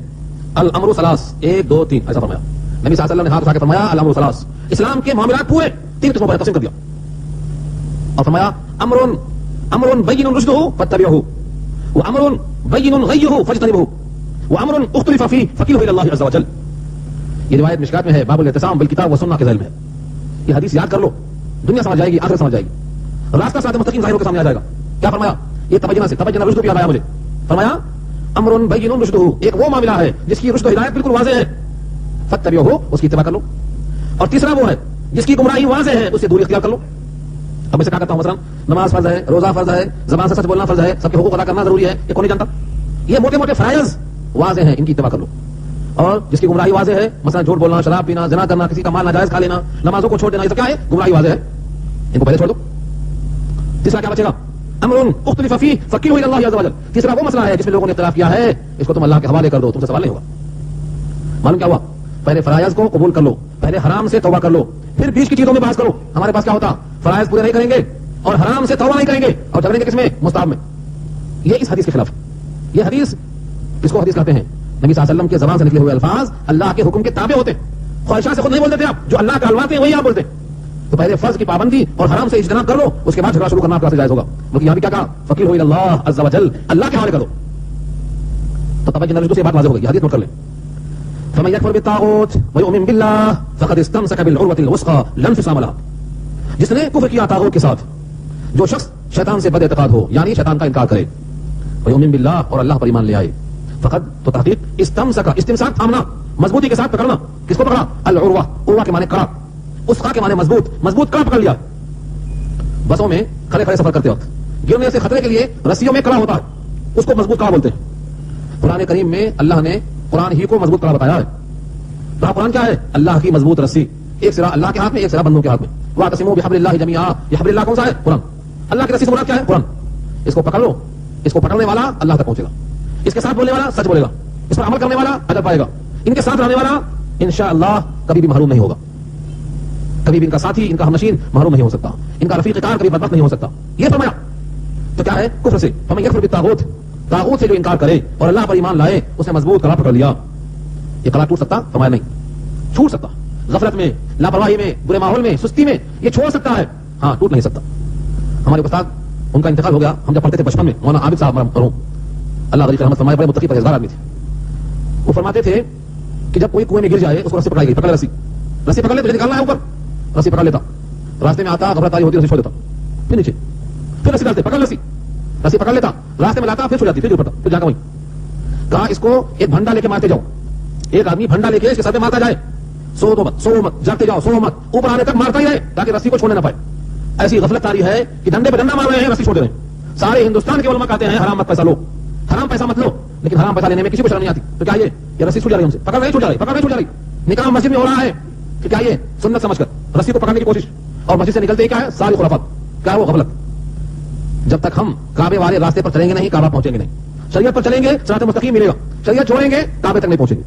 الامر ثلاث، 1 2 3 ایسا فرمایا نبی صلی اللہ علیہ وسلم نے. ہاتھ اٹھا کے فرمایا الامر ثلاث، اسلام کے معاملات پورے 3 قسموں پر تقسیم کر دیا اور فرمایا امر بین رشدہ فاتبعوہ، وامر بین غیہ فاجتنبوہ، وامر اختلف فیہ فکیلہ الی اللہ عز وجل. یہ روایت مشکات میں ہے، باب الاعتصام بالکتاب والسنہ کے ذیل میں. یہ حدیث یاد کر لو، دنیا سمجھ جائے گی، آخرت سمجھ جائے گی، راستہ صراط مستقیم ظاہر ہو کے سامنے آ جائے گا. کیا فرمایا؟ یہ تبین رشد یاد آیا مجھے. فرمایا امر بین رشدہ، ایک وہ معاملہ ہے جس کی رشد و ہدایت بالکل واضح ہے، فاتبعوہ، اس کی اتباع کر لو. اور تیسرا وہ ہے جس کی گمراہی واضح ہے، اس سے دوری اختیار کر لو. اب میں سے کہا کرتا ہوں مثلا نماز فرض ہے، روزہ فرض ہے، زبان سے سچ بولنا فرض ہے، سب کے حقوق ادا کرنا ضروری ہے، یہ کون نہیں جانتا؟ یہ موٹے موٹے فرائض واضح ہیں، ان کی اتباع کر لو. اور جس کی گمراہی واضح ہے، مثلا جھوٹ بولنا، شراب پینا، زنا کرنا، کسی کا مال ناجائز کھا لینا، نمازوں کو چھوڑ دینا، یہ سب کیا ہے؟ گمراہی واضح ہے، ان کو پہلے چھوڑ دو. تیسرا کیا بچے گا؟ امر اختلف فیہ فکیلہ الی اللہ عز وجل. تیسرا وہ مسئلہ ہے جس میں لوگوں نے اختلاف کیا ہے، اس کو تم اللہ کے حوالے کر دو، تم سے سوال نہیں ہوگا. معلوم کیا ہوا؟ پہلے فرائض کو قبول کر لو، پہلے حرام سے توبہ کر لو، پھر بیچ کی چیزوں میں بحث کرو. ہمارے پاس کیا ہوتا؟ فرائض پورے نہیں کریں گے اور حرام سے توبہ نہیں کریں گے اور جھگڑیں گے کس میں؟ مستحب میں. یہ اس حدیث کے خلاف. یہ حدیث اس کو حدیث کہتے ہیں، نبی صلی اللہ علیہ وسلم کے زبان سے نکلے ہوئے الفاظ اللہ کے حکم کے تابع ہوتے ہیں. خواہشات سے خود نہیں بولتے تھے آپ، جو اللہ کا الواتے ہیں وہی آپ بولتے ہیں. تو پہلے فرض کی پابندی اور حرام سے اجتناب کر لو، اس کے بعد جھگڑا شروع کرنا آپ کا جائز ہوگا. بلکہ یہاں بھی کیا کہا؟ فقیرہ الی اللہ عز وجل، اللہ کے حوالے کر دو. تو تبین الرشد سے بات واضح ہوگی. حدیث نوٹ کر لیں. فمن یکفر بالطاغوت ویؤمن باللہ فقد استمسک بالعروۃ الوثقی لا انفصام لہا. جس نے کفر کیا طاغوت کے ساتھ، جو شخص شیطان سے بد اعتقاد ہو، یعنی شیطان کا انکار کرے، ویؤمن باللہ، اور اللہ پر ایمان لے آئے، فقد، تو تحقیق، استمسک، استمساک تھامنا، مضبوطی کے ساتھ پکڑنا. کس کو پکڑا؟ العروہ، عروہ کے معنی کڑا، اسقا کے معنی مضبوط، مضبوط کڑا پکڑ لیا. بسوں میں کھڑے کھڑے سفر کرتے وقت گرنے سے خطرے کے لیے رسیوں میں کڑا ہوتا ہے، اس کو مضبوط کڑا بولتے ہیں. قرآن کریم میں اللہ نے قرآن ہی کو مضبوط کڑا بتایا ہے. قرآن کیا ہے؟ اللہ کی مضبوط رسی، ایک سرا اللہ کے ہاتھ میں، ایک سرا بندوں کے ہاتھ میں. واعتصموا بحبل اللہ جميعا، یہ حبل اللہ کون سا ہے؟ قرآن. اللہ کی رسی سے مراد کیا ہے؟ قرآن. اس کو پکڑ لو، اس کو پکڑنے والا اللہ تک پہنچے گا، اس کے ساتھ بولنے والا سچ بولے گا، اس پر عمل کرنے والا اجر پائے گا، ان کے ساتھ رہنے والا انشاءاللہ کبھی بھی محروم نہیں ہوگا. کبھی بھی ان کا ساتھی، ان کا ہمنشین محروم نہیں ہو سکتا، ان کا رفیق کار کبھی بدبخت نہیں ہو سکتا. یہ فرمایا. تو کیا ہے؟ کفر سے. فمن یکفر بالطاغوت، طاغوت سے جو انکار کرے اور اللہ پر ایمان لائے، اس نے مضبوط کڑا پکڑ لیا. یہ کڑا ٹوٹ سکتا؟ فرمایا نہیں. چھوٹ سکتا، غفلت میں، لاپرواہی میں، برے ماحول میں، سستی میں یہ چھوڑ سکتا ہے، ہاں ٹوٹ نہیں سکتا. ہمارے استاد، ان کا انتقال ہو گیا، ہم جب پڑھتے تھے بچپن میں، مولانا عابد صاحب مرحوم، اللہ غریب رحمت فرمائے، بڑے متقی پرہیزگار آدمی تھے. وہ فرماتے تھے کہ جب کوئی کنویں میں گر جائے، اس کو رسی پکڑائی گئی، پکڑ رسی، رسی پکڑ لے، تجھے نکالنا ہے اوپر، رسی پکڑ لیتا، راستے میں آتا، غفلت آئی ہوتی، رسی چھوڑ دیتا، پھر نیچے، پھر رسی ڈالتے، پکڑ رسی، رسی پکڑ لیتا، راستے میں لاتا، پھر چھوڑ جاتی، پھر پڑتا، پھر جا کر وہیں. کہا اس کو ایک بھنڈا لے کے مارتے جاؤ، ایک آدمی بھنڈا لے کے اس کے ساتھ مارتا جائے، سو مت جاتے جاؤ، سو مت، اوپر آنے تک مارتا ہی رہے تاکہ رسی کو چھوڑنے نہ پائے. ایسی غفلت تاری ہے کہ ڈنڈے پہ ڈنڈا مار رہے ہیں، رسی چھوڑ رہے ہیں. سارے ہندوستان کے علماء کہتے ہیں حرام مت پیسہ لو، حرام پیسہ مت لو، لیکن حرام پیسہ لینے میں کسی کو شرم نہیں آتی. تو کیا یہ رسی چھوٹ جا رہی ہے، ہم سے پکڑ نہیں چھوٹ جا رہی، پکڑ نہیں چھوٹ جا رہی. نکاح مسجد میں ہو رہا ہے کہ کیا یہ سنت سمجھ کر رسی کو پکڑنے کی کوشش، اور مسجد سے نکلتے ہی کیا ہے؟ ساری خرافات. کیا ہے وہ غفلت؟ جب تک ہم کعبے والے راستے پر چلیں گے نہیں، کعبہ پہنچیں گے نہیں. شریعت پر چلیں گے، صراط مستقیم ملے گا. شریعت چھوڑیں گے، کعبے تک نہیں پہنچیں گے.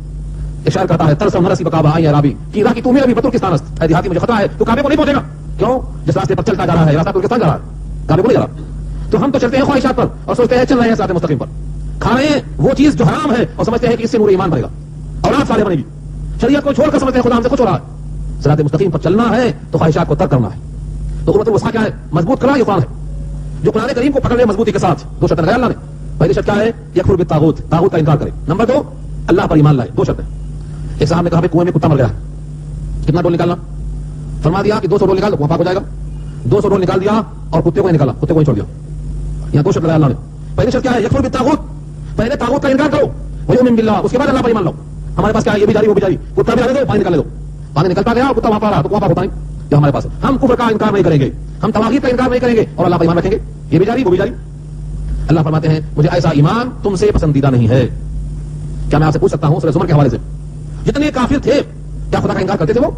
اشارہ کرتا ہے ترسم رسی بکعبہ آئی عربی کی راہ کی تو میرا بھی بترکستان است، اے دیہاتی مجھے خطرہ ہے تو کعبے کو نہیں پہنچے گا. کیوں؟ جس راستے پر چلتا جا رہا ہے، راستہ ترکستان جا رہا ہے، کعبے کو نہیں جا رہا. تو ہم تو چلتے ہیں خواہشات پر اور سوچتے ہیں چل رہے ہیں صراط مستقیم پر، کھا رہے ہیں وہ چیز جو حرام ہے اور سمجھتے ہیں کہ اس سے نور ایمان بڑھے گا، اولاد صالح بنے گی. شریعت کو چھوڑ کر سمجھتے ہیں خدا ہم سے کچھ ہو رہا ہے. صراط مستقیم پر چلنا ہے تو خواہشات کو ترک کرنا ہے. تو قوت الوسطیٰ کیا ہے؟ مضبوط کڑا یہ قرآن ہے، جو قرآن کریم کو پکڑ لے مضبوطی کے ساتھ. 2 شرطیں لگائی اللہ نے. پہلی شرط کیا ہے؟ یکفر بالطاغوت، طاغوت کا انکار کرے. نمبر 2، اللہ پر ایمان لائے. 2 شرطیں. ایک صاحب نے کہا کنویں میں کتا مر گیا، کتنا ڈول نکالنا؟ فرما دیا کہ 200 ڈول نکال دو، وہاں پاک ہو جائے گا. 200 ڈول نکال دیا اور کتے کو نکالا، کتے کو چھوڑ دیا. یہاں 2 شرط لگایا اللہ نے. پہلی شرط کیا ہے؟ یکفر بالطاغوت، پہلے طاغوت کا انکار کرو، ویؤمن باللہ، اس کے بعد اللہ پر ایمان لاؤ. ہمارے پاس کیا ہے؟ یہ بھی جاری وہ بھی جاری، کتا بھی آنے دو، پانی نکالنے دو. پانی نکلتا گیا، کتا وہاں پر رہا تو وہاں پر ہوتا نہیں. جو ہمارے پاس ہم کفر کا انکار نہیں کریں گے، ہم طواغیت کا انکار نہیں کریں گے اور اللہ پر ایمان رکھیں گے. یہ بھی جاری وہ بھی جاری. اللہ فرماتے ہیں مجھے ایسا ایمان تم سے پسندیدہ نہیں ہے. کیا میں آپ سے پوچھ سکتا ہوں سورہ زمر کے حوالے سے جتنے کافر تھے کیا خدا کا انکار کرتے تھے؟ وہ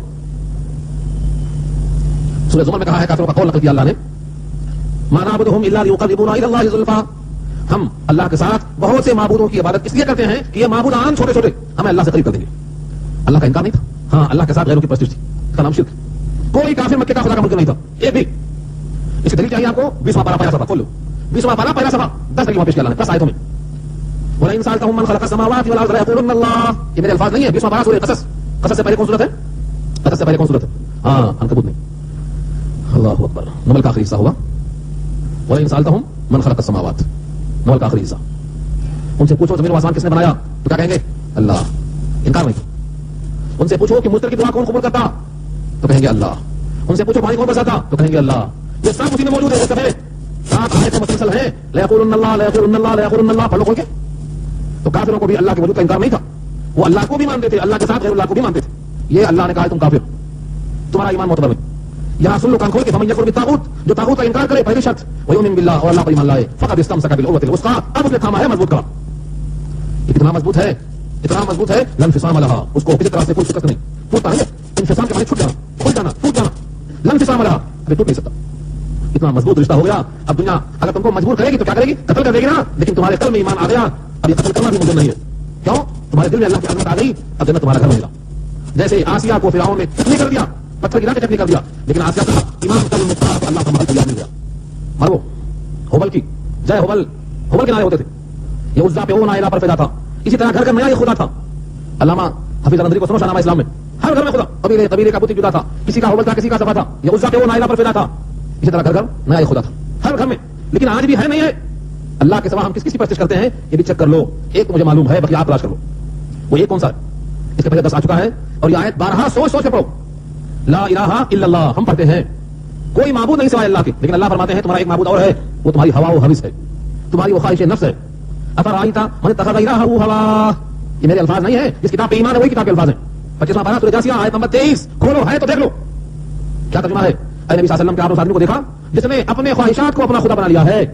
سورہ زمر میں کہا ہے کافروں کا قول نقل کیا اللہ نے ما نعبدهم الا ليقربونا الى الله زلفى. ہم اللہ کے ساتھ بہت سے معبودوں کی عبادت اس لیے کرتے ہیں کہ یہ معبودان چھوٹے چھوٹے ہمیں اللہ سے قریب کر دیں گے. اللہ کا انکار نہیں تھا. ہاں اللہ کے ساتھ غیروں کی پرستش تھی, اس کا نام شرک. کوئی کافر مکے کا خدا کا منکر نہیں تھا ایک بھی. اس کی دلیل چاہیے آپ کو 20واں پارہ پہلا صفحہ کھول لو. 20واں پارہ پہلا صفحہ 10 دلیل پیش کیا اللہ نے 10 آیتوں میں. وَلَئِن سَأَلْتَهُم مَّن خَلَقَ السَّمَاوَاتِ وَالْأَرْضَ لَيَقُولُنَّ اللَّهُ. یہ میرے الفاظ نہیں ہے. 20واں پارہ سورہ قصص. قصص سے پہلے کون سورت ہے؟ قصص سے پہلے کون سورت ہے؟ ہاں عنکبوت نہیں. اللہ اکبر. نمل کا آخری حصہ ہوگا. وَلَئِن سَأَلْتَهُم مَّن خَلَقَ السَّمَاوَاتِ. نمل کا آخری حصہ. ان سے پوچھو زمین و آسمان کس نے بنایا تو کیا کہیں گے؟ اللہ. انکار نہیں. ان سے پوچھو کہ مستر کی دعا کون قبول کرتا تو کہیں گے اللہ. ان سے پوچھو پانی کون برساتا تو کہیں گے اللہ. یہ سب اسی میں موجود ہے. سب ہے سات آیتیں مسلسل ہیں. لَيَقُولُنَّ اللَّهُ لَيَقُولُنَّ اللَّهُ لَيَقُولُنَّ اللَّهُ پڑھ لو کھول کے. تو کافروں کو بھی اللہ کے وجود کا انکار نہیں تھا. وہ اللہ کو بھی مانتے تھے, اللہ کے ساتھ غیر اللہ کو بھی مانتے تھے. یہ اللہ نے کہا ہے تم کافر, تمہارا ایمان معتبر نہیں. یہاں سن لو کان کھول کے فمن یکفر بالطاغوت, جو طاغوت کا انکار کرے پہلی شرط ویؤمن باللہ اور اللہ پر ایمان لائے فقد استمسک بالعروۃ الوثقی. اب اس نے تھاما ہے مضبوط کا. یہ کتنا مضبوط ہے, اتنا مضبوط ہے لا انفصام لها, اس کو کسی طرح سے کوئی شکست نہیں. ٹوٹتا ہے انفصام کے معنی چھوٹ جانا, کھل جانا, ٹوٹ جانا. لا انفصام لها ابھی ٹوٹ نہیں سکتا. اتنا مضبوط رشتہ ہو گیا. اب دنیا اگر تم کو مجبور کرے گی تو کیا کرے گی؟ قتل کر دے گی نا. لیکن تمہارے قلب میں ایمان آ گیا, اب یہ قتل کرنا بھی ممکن نہیں ہے. کیوں؟ تمہارے دل میں اللہ کی عظمت آ گئی. اب جنت تمہارا گھر ہوگا. جیسے آسیہ کو فرعون نے چٹنی کر دیا, پتھر گرا کے چٹنی کر دیا, لیکن آسیہ کا ایمان قلب میں تھا, اللہ کا محل تیار مل گیا. مرو ہبل کی جے ہبل, ہبل کے نعرے ہوتے تھے. یہ عزا پہ وہ نائلہ پر پیدا تھا. اسی طرح گھر کا نیا یہ خدا تھا. علامہ حفیظ الندری کو سنو شاہنامہ اسلام میں, ہر گھر میں خدا, قبیلے کا بت جدا تھا. کسی کا ہبل تھا, کسی کا صفا تھا. یہ عزا پہ وہ نائلہ پر پیدا تھا. اسی طرح گھر نیا یہ خدا تھا ہر گھر میں. لیکن آج بھی ہے نہیں ہے. اللہ کے سوا ہم کس کی پرستش کرتے ہیں یہ بھی چیک کر لو. ایک مجھے معلوم ہے, باقی آپ تلاش کر لو. وہ ایک کون سا ہے؟ اس کے پہلے 10 آ چکا ہے. اور یہ آیت 12 سوچ سوچ کے پڑھو. لا الہ الا اللہ ہم پڑھتے ہیں, کوئی معبود نہیں سوائے اللہ کے. لیکن اللہ فرماتے ہیں تمہارا ایک معبود اور ہے, وہ تمہاری ہوا و حوث ہے, تمہاری وہ خواہش نفس ہے. افرأیت من اتخذ الہہ ہوا. یہ میرے الفاظ نہیں ہے, جس کتاب پہ ایمان ہے وہی کتاب کے الفاظ ہیں. 25واں پارہ سورہ جاسیہ آیت نمبر 23 کھولو, ہے تو دیکھ لو کیا ترجمہ ہے. اے نبی صلی اللہ علیہ وسلم کے آپ اس آدمی کو دیکھا جس نے اپنے خواہشات کو اپنا خدا بنا لیا ہے.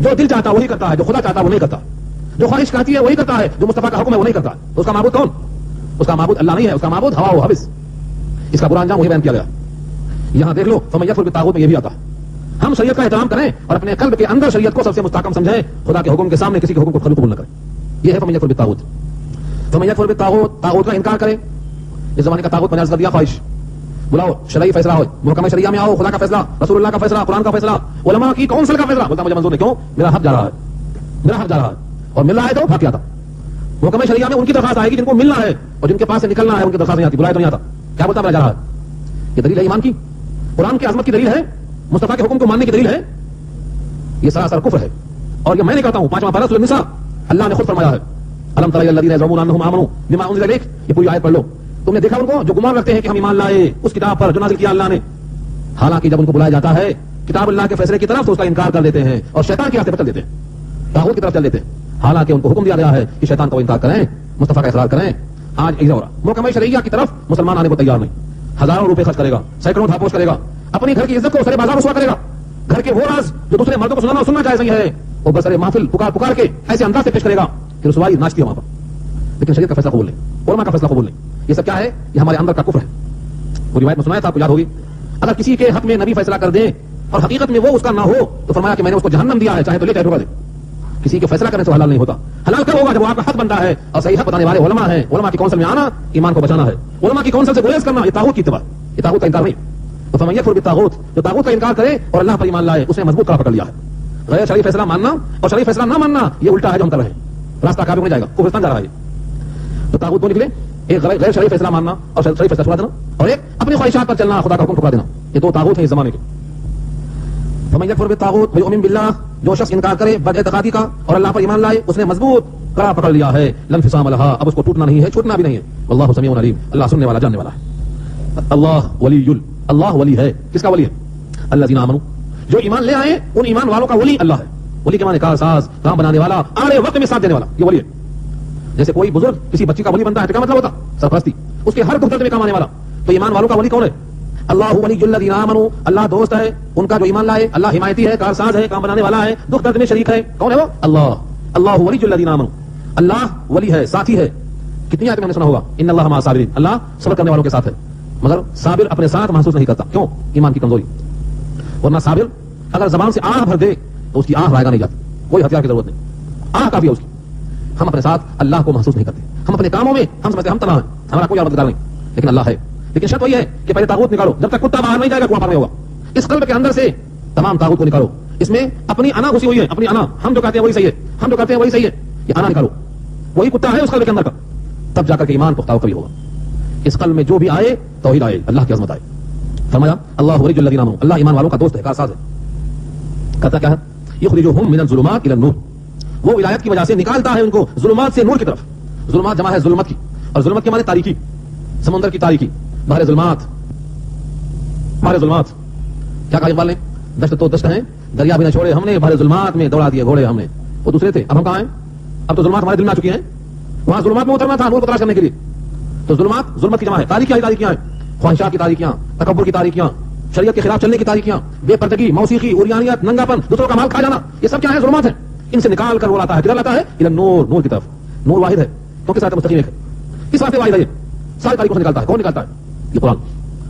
جو دل چاہتا وہی کرتا ہے, جو خدا چاہتا وہ نہیں کرتا. جو خواہش کہتی ہے وہی کرتا ہے, جو مصطفیٰ کا حکم ہے وہ نہیں کرتا. تو اس کا معبود کون؟ اس کا معبود اللہ نہیں ہے, اس کا معبود ہوا و حوث. اس کا برا انجام وہی بیان کیا گیا. یہاں دیکھ لو فمن یکفر بالطاغوت میں یہ بھی آتا ہے. ہم شریعت کا احترام کریں اور اپنے قلب کے اندر شریعت کو سب سے مستحکم سمجھیں. خدا کے حکم کے سامنے کسی کے حکم کو قبول نہ کریں. یہ ہے فمن یکفر بالطاغوت. فمن یکفر بالطاغوت, طاغوت کا انکار کرے. اس زمانے کا طاغوت میں نے عرض کر دیا خواہش. بلاؤ شرعی فیصلہ ہو, محکمہ شریعہ میں آؤ, خدا کا فیصلہ, رسول اللہ کا فیصلہ, قرآن کا فیصلہ, علماء کی کونسل کا فیصلہ. بولتا مجھے منظور نہیں. کیوں؟ میرا حق جا رہا ہے, میرا حق جا رہا ہے, اور مل رہا ہے تو بھاگ کیا تھا. محکمہ شریعہ میں ان کی درخواست آئے گی جن کو ملنا ہے, اور جن کے پاس سے نکلنا ہے ان کی درخواست نہیں آتی. بلائے تو نہیں آتا. کیا بولتا میرا جا رہا ہے. یہ دلیل ہے ایمان کی, قرآن کی عظمت کی دلیل ہے, مصطفیٰ کے حکم کو ماننے کی دلیل ہے. یہ سراسر کفر ہے. اور یہ میں نہیں کہتا ہوں. 5واں پارہ سورہ النساء اللہ نے خود فرمایا ہے الم تر الی الذین یزعمون انہم آمنوا بما انزل الیک. یہ پوری آیت پڑھ لو. تم نے دیکھا ان کو جو گمان رکھتے ہیں کہ ہم ایمان لائے اس کتاب پر جو نازل کیا اللہ نے, حالانکہ جب ان کو بلایا جاتا ہے کتاب اللہ کے فیصلے کی طرف تو اس کا انکار کر دیتے ہیں اور شیطان کے راستے پر چل دیتے ہیں, طاغوت کی طرف چل دیتے ہیں. حالانکہ ان کو حکم دیا گیا ہے کہ شیطان کا انکار کریں, مصطفیٰ کا اقرار کریں. آج ایسا ہو رہا, محکمہ شریعہ کی طرف مسلمان آنے کو تیار نہیں. ہزاروں روپے خرچ کرے گا, سینکڑوں دھاپوش کرے گا, اپنی گھر کی عزت کو سرے بازار رسوا کرے گا. گھر کے وہ راز جو دوسرے مردوں کو سننا جائز نہیں ہے وہ بسرے محفل پکار کے ایسے انداز سے پیش کرے گا کہ رسوائی ناچتی ہے وہاں پر. لیکن شریعت کا فیصلہ قبول نہیں, علماء کا فیصلہ قبول نہیں. یہ سب کیا ہے؟ یہ ہمارے اندر کا کفر ہے. وہ روایت میں سنایا تھا, آپ کو یاد ہوگی. اگر کسی کے حق میں نبی فیصلہ کر دیں اور حقیقت میں وہ اس کا نہ ہو تو فرمایا کہ میں نے اس کو جہنم دیا ہے, چاہے تو لے چاہے ٹھکا دے. کسی کے فیصلہ کرنے سے حلال نہیں ہوتا. حلال کب ہوگا؟ جب وہ آپ کا حق بنتا ہے اور صحیح حق بتانے والے علماء ہیں. علماء کی کونسل میں آنا ایمان کو بچانا ہے. علماء کی کونسل سے گریز کرنا یہ طاغوت کی اتباع, یہ طاغوت کا انکار نہیں. تو فمن یکفر بالطاغوت, جو طاغوت کا انکار کرے اور اللہ پر ایمان لائے اس نے مضبوط کڑا پکڑ لیا ہے. غیر شرعی فیصلہ ماننا اور شرعی فیصلہ نہ ماننا یہ الٹا ہے جو ہم کر رہے ہیں. راستہ کامیاب نہیں جائے گا, کفرستان جا رہا ہے. تو طاغوت دو نکلے, ایک غیر شرعی فیصلہ ماننا اور شرعی فیصلہ چھوڑا دینا, اور ایک اپنی خواہشات پر چلنا, خدا کا حکم ٹھکرا دینا. یہ دو طاغوت ہیں اس زمانے کے. فمن یکفر بالطاغوت ویؤمن باللہ, جو شخص انکار کرے بد اعتقادی کا اور اللہ پر ایمان لائے اس نے مضبوط کڑا پکڑ لیا ہے. لا انفصام لها, اب اس کو ٹوٹنا نہیں ہے, چھوٹنا بھی نہیں ہے. واللہ سمیع علیم, اللہ سننے والا جاننے والا ہے. اللہ ولی, اللہ ولی ہے. کس کا ولی ہے؟ الذین آمنوا, جو ایمان لے آئے ان ایمان والوں کا ولی اللہ ہے. ولی کے معنی کار ساز, کام بنانے والا, آڑے وقت میں ساتھ دینے والا, یہ ولی ہے. جیسے کوئی بزرگ کسی بچی کا ولی بنتا ہے تو کیا مطلب ہوتا؟ سرپرستی, اس کے ہر دکھ درد میں کام آنے والا. تو ایمان والوں کا ولی کون ہے؟ اللہ ولی الذین آمنوا، اللہ دوست ہے ان کا جو ایمان لائے، اللہ حمایتی ہے، کارساز ہے، کام بنانے والا ہے، دکھ درد میں شریک ہے. کون ہے وہ؟ اللہ ولی الذین آمنوا، اللہ ولی ہے، ساتھی ہے. کتنی آیتیں ہم نے سنا ہوگا ان اللہ مع الصابرین، اللہ صبر کرنے والوں کے ساتھ ہے. مگر صابر اپنے ساتھ محسوس نہیں کرتا. کیوں؟ ایمان کی کمزوری. ورنہ صابر اگر زبان سے آہ بھر دے تو اس کی آہ رائگاں نہیں جاتی، کوئی ہتھیار کی ضرورت نہیں، آہ کافی ہے اس کی. ہم اپنے ساتھ اللہ کو محسوس نہیں کرتے. ہم اپنے کاموں میں ہم سمجھتے ہم تنہا ہیں، ہمارا کوئی مددگار نہیں، لیکن اللہ ہے. لیکن شرط وہی ہے کہ پہلے طاغوت نکالو. جب تک کتا باہر نہیں جائے گا کنواں پار نہیں ہوگا. اس قلب کے اندر سے تمام طاغوت کو نکالو. اس میں اپنی انا گھسی ہوئی ہے، اپنی انا، ہم جو کہتے ہیں وہی صحیح ہے، ہم جو کہتے ہیں وہی صحیح ہے، یہ انا نکالو. وہی کتا ہے اس قلب کے اندر کا، تب جا کر کے ایمان پختہ کبھی ہوگا. اس قلب میں جو بھی آئے توحید آئے، اللہ کی عظمت آئے. فرمایا اللہ ولی الذین آمنوا، اللہ ایمان والوں کا دوست ہے، کارساز ہے. کہتا کیا ہے؟ یخرجہم من الظلمات الی النور، وہ ولایت کی وجہ سے نکالتا ہے ان کو ظلمات سے نور کی طرف. ظلمات جمع ہے ظلمت کی، اور ظلمت کے معنی تاریکی، سمندر کی تاریکی، بحر ظلمات. بحر ظلمات کیا کہا اقبال نے؟ دشت تو دشت ہیں دریا بھی نہ چھوڑے ہم نے، بحر ظلمات میں دوڑا دیے گھوڑے ہم نے. وہ دوسرے تھے، اب ہم کہاں ہیں؟ اب تو ظلمات ہمارے دل میں آ چکی ہیں. وہاں ظلمات میں اترنا تھا نور کو تلاش کرنے کے لیے. تو ظلمت کی جمع ہے، تاریکیاں تاریکیاں ہیں، خواہشات کی تاریکیاں، تکبر کی تاریکیاں، شریعت کے خلاف چلنے کی تاریکیاں، بے پردگی، موسیقی، عریانیت، ننگاپن، دوسروں کا مال کھا جانا، یہ سب کیا ہے؟ ظلمات ہیں. ان سے نکال کر وہ لاتا ہے، کدھر لاتا ہے؟ الی النور، نور کی طرف. نور واحد ہے کیونکہ صراط مستقیم ایک ہے. اس راستے واحد ہے، یہ ساری تاریخوں سے نکالتا ہے. کون نکالتا ہے؟ یہ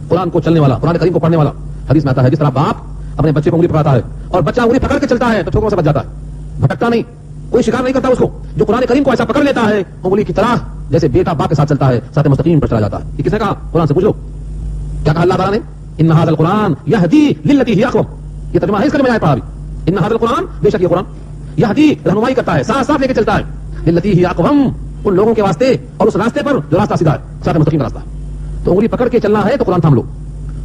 قرآن کو چلنے والا، قرآن کریم کو پڑھنے والا. حدیث میں آتا ہے جس طرح باپ اپنے بچے کو انگلی پکڑاتا ہے اور بچہ انگلی پکڑ کے چلتا ہے تو ٹھوکروں سے بچ جاتا ہے، بھٹکتا نہیں، کوئی شکار نہیں کرتا اس کو. جو قرآن کریم کو ایسا پکڑ لیتا ہے انگلی کی طرح، جیسے بیٹا باپ کے ساتھ چلتا ہے، صراط مستقیم پر چلا جاتا ہے. یہ کس نے کہا؟ قرآن سے پوچھ لو. کیا کہا اللہ تعالیٰ نے؟ ان ھذا القرآن یہدی للتی ہی اقوم. یہ ترجمہ ہے اس کلمے میں پڑھا بھی. ان ھذا القرآن، بے شک یہ قرآن، یہدی رہنمائی کرتا ہے، ساتھ ساتھ لے کے چلتا ہے، للتی ہی اقوم، ان لوگوں کے واسطے اور اس راستے پر جو راستہ سیدھا ہے، صراط مستقیم کا راستہ ہے. تو انگلی پکڑ کے چلنا ہے تو قرآن تھام لو.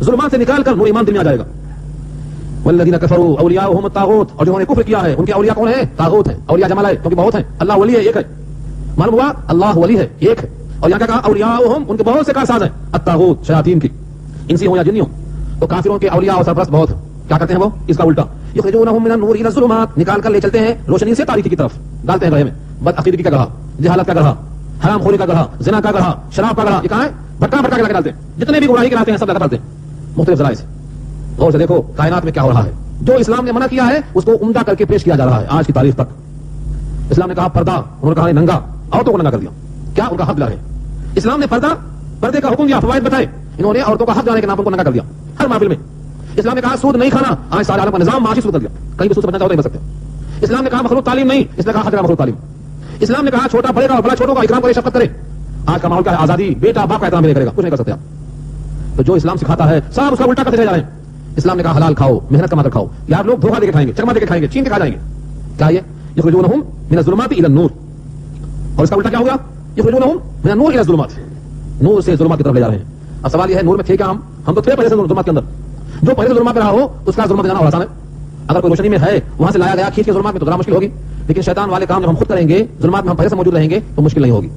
ظلمات سے نکال کر نور ایمان دل میں آ جائے گا. والذین کفروا اولیاؤہم الطاغوت، اور جنہوں نے کفر کیا ہے ان کے اولیاء کون ہیں؟ طاغوت ہیں. اولیاء جمع ہے کیونکہ بہت ہیں. اللہ ولی ہے، ایک ہے. معلوم ہوا اللہ ولی ہے، ایک ہے. اور یہاں کیا کہا؟ اولیاؤہم، ان کے بہت سے کارساز ہیں. الطاغوت، شیاطین کی، انسی ہوں یا جنی ہوں. تو کافروں کے اولیاء اور سرپرست بہت ہیں. کیا کرتے ہیں وہ؟ اس کا الٹا، یخرجونہم من النور الی الظلمات، نکال کر لے چلتے ہیں روشنی سے تاریکی کی طرف، ڈالتے ہیں گڑھے میں. بد عقیدگی کا گڑھا، جہالت کا گڑھا، حرام خوری کا گڑھا، زنا کا گڑھا، شراب کا گڑھا. یہ کہاں ہے؟ بھٹکا بھٹکا کے ڈالتے ہیں. جتنے بھی گمراہی کے راستے ہیں سب لگا ڈالتے ہیں مختلف ذرائع سے. غور سے دیکھو کائنات میں کیا ہو رہا ہے. جو اسلام نے منع کیا ہے اس کو عمدہ کر کے پیش کیا جا رہا ہے آج کی تاریخ تک. اسلام نے کہا پردہ، انہوں نے کہا ننگا، عورتوں کو ننگا کر دیا. کیا ان کا حق دلا ہے؟ اسلام نے پردے کا حکم دیا، فوائد بتائے، انہوں نے عورتوں کا حق جانے کے نام پر ان کو ننگا کر دیا ہر محفل میں. اسلام نے کہا سود نہیں کھانا، آج سارے عالم کا نظام معاشی سود کر دیا، کہیں بھی سود سے بچنا چاہو نہیں بچ سکتے. اسلام نے کہا مخلوق تعلیم نہیں، اس نے کہا حق مخلوق تعلیم. اسلام نے کہا چھوٹا بڑے گا اور بڑا چھوٹوں کا اکرام کرے، شفقت کرے. آج کا ماحول کیا ہے؟ آزادی، بیٹا باپ کا احترام نہیں کرے گا، کچھ نہیں کر سکتے آپ. تو جو اسلام سکھاتا ہے سب اس کا الٹا کرتے جا رہے ہیں. اسلام نے کہا حلال کھاؤ، محنت کما کر کھاؤ. یار لوگ دھوکہ دے کے کھائیں گے، چکما دے کے کھائیں گے، چھین کے کھا جائیں گے. کیا یہ یخرجونہم من الظلمات الی النور؟ اور اس کا الٹا کیا ہوگا؟ یخرجونہم من النور الی الظلمات، نور سے ظلمات کی طرف لے جا رہے ہیں. اب سوال یہ ہے نور میں تھے کیا؟ ہم تو تھے پہلے سے ظلمات کے اندر. جو پہلے سے ظلمات میں رہا ہو اس کا ظلمات جانا آسان ہے. اگر کوئی روشنی میں ہے وہاں سے لایا گیا کھینچ کے ظلمات میں تو ذرا مشکل ہوگی. لیکن شیطان والے کام جب ہم خود کریں گے، ظلمات میں ہم پہلے سے موجود رہیں گے تو مشکل نہیں ہوگی.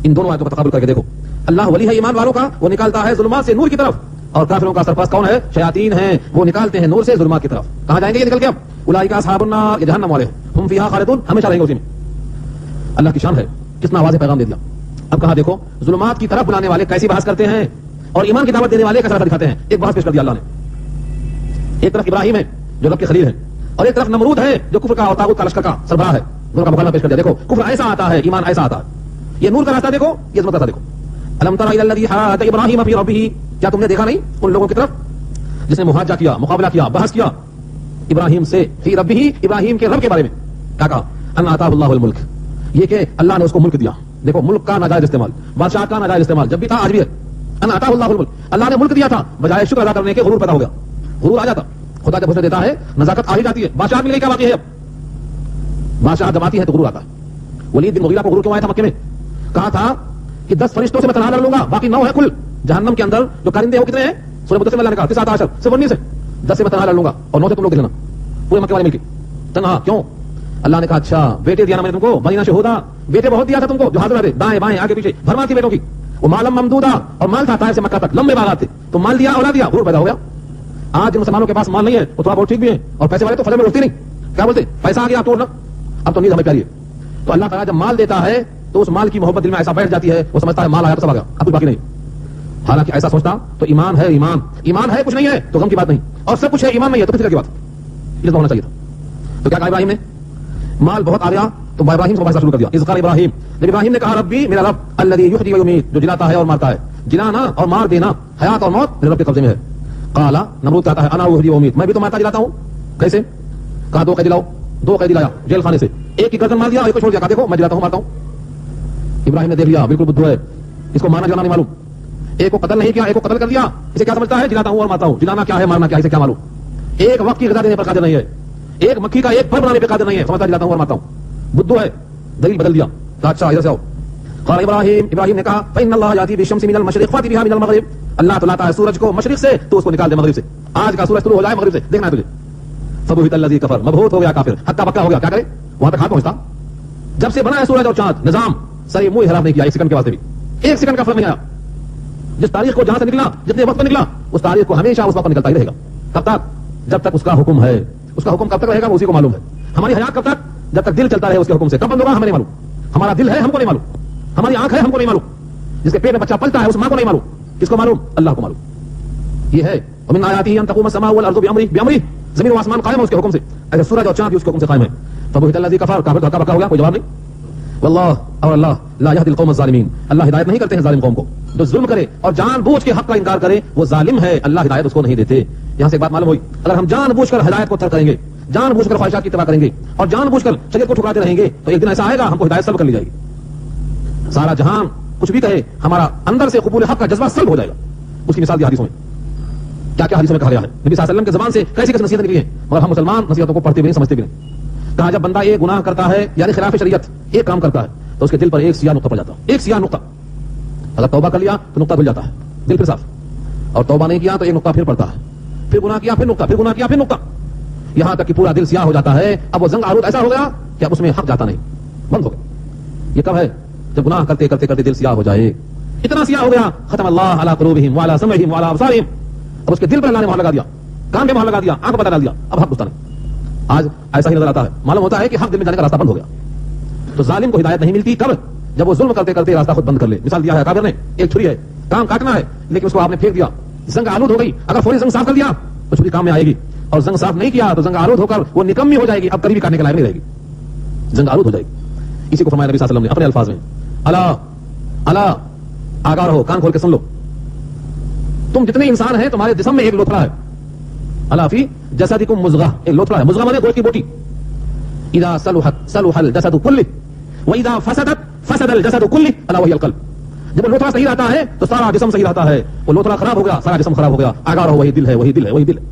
ان دونوں آیتوں کا تقابل کر کے دیکھو. اللہ ولی ہے ایمان والوں کا، وہ نکالتا ہے ظلمات سے نور کی طرف. اور کافروں کا سرپرست کون ہے؟ شیاطین ہیں، وہ نکالتے ہیں نور سے ظلمات کی طرف. کہاں جائیں گے یہ نکل کے؟ اب اولئک اصحاب النار، یہ جہنم والے ہیں، ہم فیہا خالدون، ہمیشہ رہیں گے اسی میں. اللہ کی شان ہے، کتنا واضح پیغام دے دیا. اب کہا دیکھو ظلمات کی طرف بلانے والے کیسی بحث کرتے ہیں اور ایمان کی دعوت دینے والے کیسا دکھاتے ہیں. ایک بحث پیش کر دیا اللہ نے. ایک طرف ابراہیم ہے جو رب کے خلیل ہیں، اور ایک طرف نمرود ہے جو کفر کا اور طاغوت کا لشکر کا سربراہ ہے. دونوں کا مقابلہ پیش کر دیا. دیکھو کفر ایسا آتا ہے، ایمان ایسا آتا ہے. یہ نور کا راستہ دیکھو، یہ عظمت کا راستہ دیکھو. الم تر الی الذی حاج ابراہیم فی ربہ، کیا تم نے دیکھا نہیں ان لوگوں کی طرف جس نے محاجہ کیا، مقابلہ کیا، بحث کیا ابراہیم سے فی ربہ، ابراہیم کے رب کے بارے میں. کیا کہا؟ ان آتاہ اللہ الملک، یہ کہ اللہ نے اس کو ملک دیا. دیکھو ملک کا ناجائز استعمال، بادشاہ کا ناجائز استعمال جب بھی تھا آج بھی ہے. ان آتاہ اللہ الملک، اللہ نے ملک دیا تھا، بجائے شکر ادا کرنے کے غرور پیدا ہو گیا. غرور آ جاتا. خدا جب اسے دیتا ہے نزاکت آ ہی جاتی ہے. بادشاہ مل گئی کیا واقعی ہے؟ اب بادشاہ جب آتی ہے تو غرور آتا ہے. ولید بن مغیرہ کو غرور کیوں آیا تھا مکے میں؟ کہا تھا کہ 10 فرشتوں سے میں تنہا لڑ لوں گا، باقی 9 ہے کل جہنم کے اندر. جو کارندے ہو کتنے ہیں؟ سورہ مدثر میں اللہ نے کہا 19 صرف 19 سے 10 سے میں تنہا لڑ لوں گا اور 9 سے تم لوگ دیکھ لینا. پورے مکے والے مل کے تنہا. کیوں؟ اللہ نے کہا اچھا بیٹے دیا نا میں نے تم کو، بنینا شہودا، بیٹے بہت دیا تھا تم کو جو حاضر رہے، دائیں بائیں آگے پیچھے بھرمار تھی بیٹوں کی. وہ مالم ممدودا، اور مال تھا طائف سے مکہ تک، لمبے باغات تھے. تو مال دیا، اولاد دیا، غرور پیدا ہو گیا. آج جن مسلمانوں کے پاس مال نہیں ہے وہ تھوڑا بہت ٹھیک بھی ہے، اور پیسے والے تو فجر میں اٹھتے نہیں. کیا بولتے؟ پیسہ آ گیا توڑنا. اب تو نیند ہمیں پیاری ہے. تو اللہ تعالیٰ جب مال دیتا ہے تو اس مال کی محبت دل میں ایسا بیٹھ جاتی ہے، وہ سمجھتا ہے مال آیا تو سب آ گیا، اب کچھ باقی نہیں. حالانکہ ایسا سوچتا تو ایمان ہے ایمان ہے کچھ نہیں ہے تو غم کی بات نہیں، اور سب کچھ ہے ایمان نہیں ہے تو کس طرح کی بات، یہ تو ہونا چاہیے تھا۔ تو کیا کہا ابراہیم نے؟ مال بہت آ گیا تو ابراہیم سے مباحثہ شروع کر دیا۔ اذ قال ابراہیم، جب ابراہیم نے کہا ربی میرا رب الذی یحیی و یمیت، جو جلاتا ہے اور مارتا ہے، جلانا اور مار دینا، حیات اور موت میرے رب کے قبضے میں ہے۔ قال نمرود کہتا ہے انا احیی و امیت، میں بھی تو مارتا جلاتا ہوں۔ کیسے؟ کہا دو قید لاؤ، دو قید لایا جیل خانے سے، ایک کی گردن مار دیا، ایک کو چھوڑ دیا، کہا دیکھو میں جلاتا ہوں مارتا ہوں۔ ابراہیم نے دیکھ لیا بالکل بدھو ہے، اس کو مارنا جلانا نہیں معلوم، ایک کو قتل نہیں کیا، ایک کو قتل کر دیا، اسے کیا سمجھتا ہے جلاتا ہوں اور مارتا ہوں، جلانا کیا ہے مارنا کیا ہے اسے کیا معلوم، ایک وقت کی غذا دینے پر قادر نہیں ہے، ایک مکھی کا ایک پھل بنانے پہ قادر نہیں ہے، سمجھتا جلاتا ہوں اور مارتا ہوں، بدھو ہے۔ دلیل بدل دیا، کہا اچھا ادھر سے آؤ۔ قال ابراہیم نے کہا فإن اللہ یأتی بالشمس من المشرق فأتی بها من المغرب، اللہ تو لاتا ہے سورج کو مشرق سے تو اس کو نکال دے مغرب سے، آج کا سورج طلوع ہو جائے مغرب سے، دیکھنا ہے تجھے۔ فبہت الذی کفر، مبہوت ہو گیا کافر، ہکا بکا ہو گیا، کیا کرے وہاں تک ہاتھ پہنچتا، جب سے بنا ہے سورج اور چاند نظام سر منہ حرام نہیں کیا ایک سیکنڈ کے واسطے بھی، ایک سیکنڈ کا فرق نہیں آیا، جس تاریخ کو جہاں سے نکلا جتنے وقت میں نکلا اس تاریخ کو ہمیشہ اس وقت نکلتا ہی رہے گا، کب تک؟ جب تک اس کا حکم ہے، اس کا حکم کب تک رہے گا وہ اسی کو معلوم ہے۔ ہماری حیات کب تک؟ جب تک دل چلتا رہے اس کے حکم سے، کب بند ہوگا ہمیں نہیں معلوم، ہمارا دل ہے ہم کو نہیں معلوم، ہماری آنکھ ہے ہم کو نہیں معلوم، جس کے پیٹ میں بچہ پلتا ہے اس ماں کو نہیں معلوم، کس کو معلوم؟ اللہ کو معلوم۔ یہ ہے ومن آیاتہ ان تقوم السماء والارض بامرہ، زمین و آسمان قائم ہے اس کے حکم سے، ایسے سورج اور چاند بھی اس کے حکم سے قائم ہے۔ فبہت الذی کفر، کافر دھکا بکا ہو گیا، کوئی جواب نہیں۔ واللہ اور اللہ لا یہدی القوم الظالمین، اللہ ہدایت نہیں کرتے ہیں ظالم قوم کو، جو ظلم کرے اور جان بوجھ کے حق کا انکار کرے وہ ظالم ہے، اللہ ہدایت اس کو نہیں دیتے۔ یہاں سے ایک بات معلوم ہوئی، اگر ہم جان بوجھ کر ہدایت کو ترک کریں گے، جان بوجھ کر خواہشات کی اتباع کریں گے اور جان بوجھ کر شریعت کو ٹھکراتے رہیں گے تو ایک دن ایسا آئے گا ہم کو ہدایت سلب کر لی جائے گی، سارا جہان کچھ بھی کہے ہمارا اندر سے قبول حق کا جذبہ سلب ہو جائے گا۔ اس کی مثال دی حدیثوں میں، کیا کیا حدیثوں میں کہا گیا ہے، نبی صلی اللہ علیہ وسلم کے زبان سے کیسی کیسی نصیحتیں نکلی ہیں، مگر ہم مسلمان نصیحتوں کو پڑھتے بھی نہیں سمجھتے بھی نہیں۔ کہا جب بندہ ایک گناہ کرتا ہے یعنی خلاف شریعت ایک کام کرتا ہے تو اس کے دل پر ایک سیاہ نقطہ پڑ جاتا ہے، ایک سیاہ نقطہ، اگر توبہ کر لیا تو نقطہ دھل جاتا ہے، دل پھر صاف، اور توبہ نہیں کیا تو ایک نقطہ پھر پڑتا ہے، پھر گناہ کیا پھر نقطہ، پھر گناہ کیا پھر نقطہ، یہاں تک کہ پورا دل سیاہ ہو جاتا ہے۔ اب وہ زنگ آلود ایسا ہو گیا کہ اب اس میں حق جاتا نہیں، بند ہو گیا۔ یہ کب ہے؟ جب گناہ کرتے کرتے کرتے دل سیاہ ہو جائے، اتنا سیاہ ہو گیا ختم اللہ علی قلوبہم وعلی سمعہم وعلی ابصارہم، اب اس کے دل پر اللہ نے مہر لگا دیا، کان پہ مہر لگا دیا، آنکھ پر ڈال دیا، اب حق گھستا نہیں۔ آج ایسا ہی نظر آتا ہے، معلوم ہوتا ہے کہ حق دل میں جانے کا راستہ بند ہو گیا۔ تو ظالم کو ہدایت نہیں ملتی کب؟ جب وہ ظلم کرتے کرتے راستہ خود بند کر لے۔ مثال دیا ہے کافر نے، ایک چھری ہے، کام کاٹنا ہے لیکن اس کو آپ نے پھینک دیا، زنگ آلود ہو گئی، اگر فوری زنگ صاف کر دیا تو چھری کام میں آئے گی، اور زنگ صاف نہیں کیا تو زنگ آلود ہو کر وہ نکمی ہو جائے گی، اب کبھی بھی کاٹنے کے لائق نہیں رہے گی، زنگ آلود ہو جائے گی۔ اسی کو فرمایا نبی صلی اللہ علیہ وسلم نے اپنے الفاظ میں، الا الا آگاہ رہو، کان کھول کے سن لو، تم جتنے انسان ہیں تمہارے جسم میں ایک لوتھڑا ہے، الا فی جسدکم مضغہ، ایک لوتھڑا ہے، مضغہ مانے گوشت کی بوٹی، اذا صلحت صلح الجسد کلہ واذا فسدت فسد الجسد کلہ الا وہی القلب، جب وہ لوتھڑا صحیح رہتا ہے تو سارا جسم صحیح رہتا ہے، وہ لوتھڑا خراب ہو گیا سارا جسم خراب ہو گیا۔ آگاہ رہو، وہی دل ہے، وہی دل ہے، وہی دل ہے۔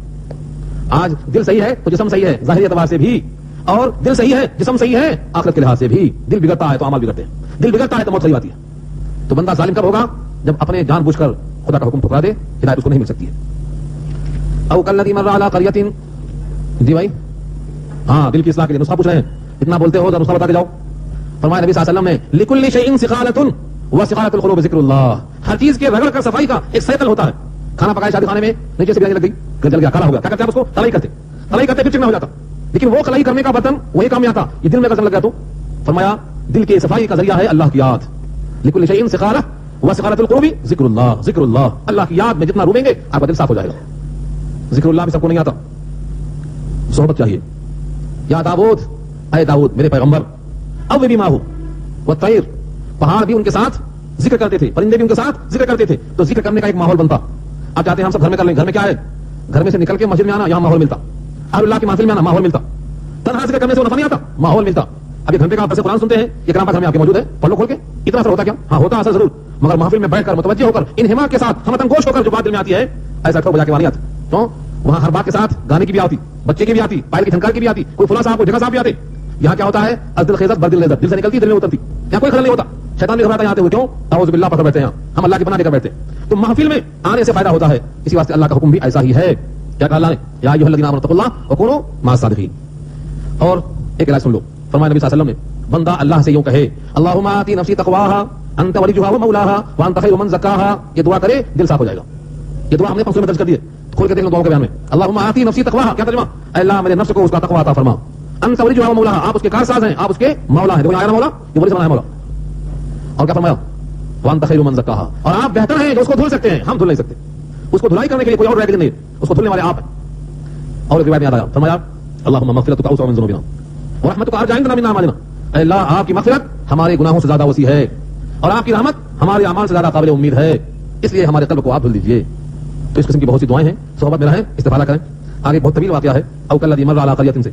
آج دل صحیح ہے تو جسم صحیح ہے ظاہری اعتبار سے بھی، اور دل صحیح ہے جسم صحیح ہے آخرت کے لحاظ سے بھی۔ دل بگڑتا ہے تو اعمال بگڑتے ہیں، دل بگڑتا ہے تو موت صحیح آتی ہے۔ تو بندہ ظالم کب ہوگا؟ جب اپنے جان بوجھ کر خدا کا حکم ٹھکرا دے، ہدایت اس کو نہیں مل سکتی ہے۔ او کالذی مر علی قریۃ، جی بھائی ہاں دل کی اصلاح کے لیے نسخہ پوچھ رہے ہیں، اتنا بولتے ہو تو نسخہ بتا کے جاؤ۔ فرمایا نبی صلی اللہ علیہ وسلم نے لکل شیء ثقالۃ وثقالۃ القلوب ذکر اللہ، ہر چیز کے رگڑ کر صفائی کا ایک سائیکل ہوتا ہے۔ کھانا پکایا شادی خانے میں، نیچے سے بریانی لگ گئی، جل گیا، کالا ہو گیا، کیا کرتے ہیں اس کو؟ تلائی کرتے پھر چکنا ہو جاتا، لیکن وہ کلائی کرنے کا برتن وہی کام میں آتا، یہ دل میں گزرنے لگ گیا تو فرمایا دل کی صفائی کا ذریعہ ہے اللہ کی یاد، لکل شیء ثقالۃ وثقالۃ القلوب ذکر اللہ، ذکر اللہ، اللہ کی یاد میں جتنا روبیں گے آپ کا دل صاف ہو جائے گا۔ ذکر اللہ بھی سب کو نہیں آتا، صحبت چاہیے۔ یا داؤد، اے داؤد میرے پیغمبر، او بھی ماں ہو وہ طیر، پہاڑ بھی ان کے ساتھ ذکر کرتے تھے، پرندے بھی ان کے ساتھ ذکر کرتے تھے، تو ذکر کرنے کا ایک ماحول بنتا۔ آپ چاہتے ہیں ہم سب گھر میں کر لیں، گھر میں کیا ہے؟ گھر میں سے نکل کے مسجد میں آنا، یہاں ماحول ملتا، اہل اللہ کی محفل میں آنا ماحول ملتا، تنہا ذکر کرنے سے نفع نہیں آتا، ماحول ملتا۔ اب یہ گھنٹے کا آپ سے قرآن سنتے ہیں، یہ کلام پاک گھر میں آپ کے موجود ہے، پڑھ لو کھول کے، اتنا اثر ہوتا کیا؟ ہاں ہوتا اثر ضرور، مگر محفل میں بیٹھ کر متوجہ ہو کر انہماک کے ساتھ ہم گوش ہو کر جو بات دل میں آتی ہے ایسا ٹھوک بجا کے نہیں آتی۔ تو وہاں ہر بات کے ساتھ گانے کی بھی آتی، بچے کی بھی آتی، پائل کی جھنکار کی بھی آتی، کوئی فلاں صاحب کوئی جگہ صاحب بھی آتے۔ یہاں کیا ہوتا ہے؟ ازدل خیزت بردل لذت، دل سے نکلتی دل میں اترتی، یہاں کوئی خلل نہیں ہوتا، شیطان بھی گھبراتا یہاں ہوئے، کیوں؟ اعوذ باللہ پکڑ بیٹھے ہیں، ہم اللہ کی پناہ لے کر بیٹھے۔ تو محفل میں آنے سے فائدہ ہوتا ہے، اسی واسطے اللہ کا حکم بھی ایسا ہی ہے۔ کیا کہا اللہ نے؟ یا ایھا الذین آمنوا اتقوا اللہ وکونوا مع الصادقین۔ اور ایک الائے سن لو، فرمایا نبی صلی اللہ علیہ وسلم نے بندہ اللہ سے یوں کہے اللہم آتی نفسی تقواہا انت ولیہا ومولاہا وانت خیر من زکاہا، یہ دعا کرے دل صاف ہو جائے گا۔ یہ دعا ہم نے پنسوں میں درج کر دی ہے، کھول کے دیکھ لو دعاؤں کے بیان میں۔ اللہم آتی نفسی تقواہا، کیا ترجمہ؟ اے اللہ میرے نفس کو اس کا تقوی عطا فرما، انت ولیہا ومولاہا، آپ اس کے کارساز ہیں، آپ اس کے مولا ہیں۔ دیکھو آیا نا مولا، یہ ولی سے بنا ہے مولا۔ اور کیا فرمایا؟ وانت خیر من زکاہا، اور آپ بہتر ہیں جو اس کو دھل سکتے ہیں، ہم دھل نہیں سکتے. اس کو دھلائی کرنے کے لیے کوئی اور رہ نہیں، اس کو دھلنے والے آپ ہیں. اور ایک روایت میں یاد آیا، فرمایا اللہم مغفرتک اوسع من ذنوبنا ورحمتک ارجع عندنا من اعمالنا. اے اللہ آپ کی مغفرت ہمارے گناہوں سے زیادہ وسیع ہے اور آپ کی رحمت ہمارے اعمال سے زیادہ قابل امید ہے، اس لیے ہمارے قلب کو آپ دھل دیجیے. تو اس قسم کی بہت سی دعائیں ہیں، صحبت میں رہیں، استفادہ کریں. آگے بہت طویل واقعہ ہے. او کالذی مر علی قریۃ سے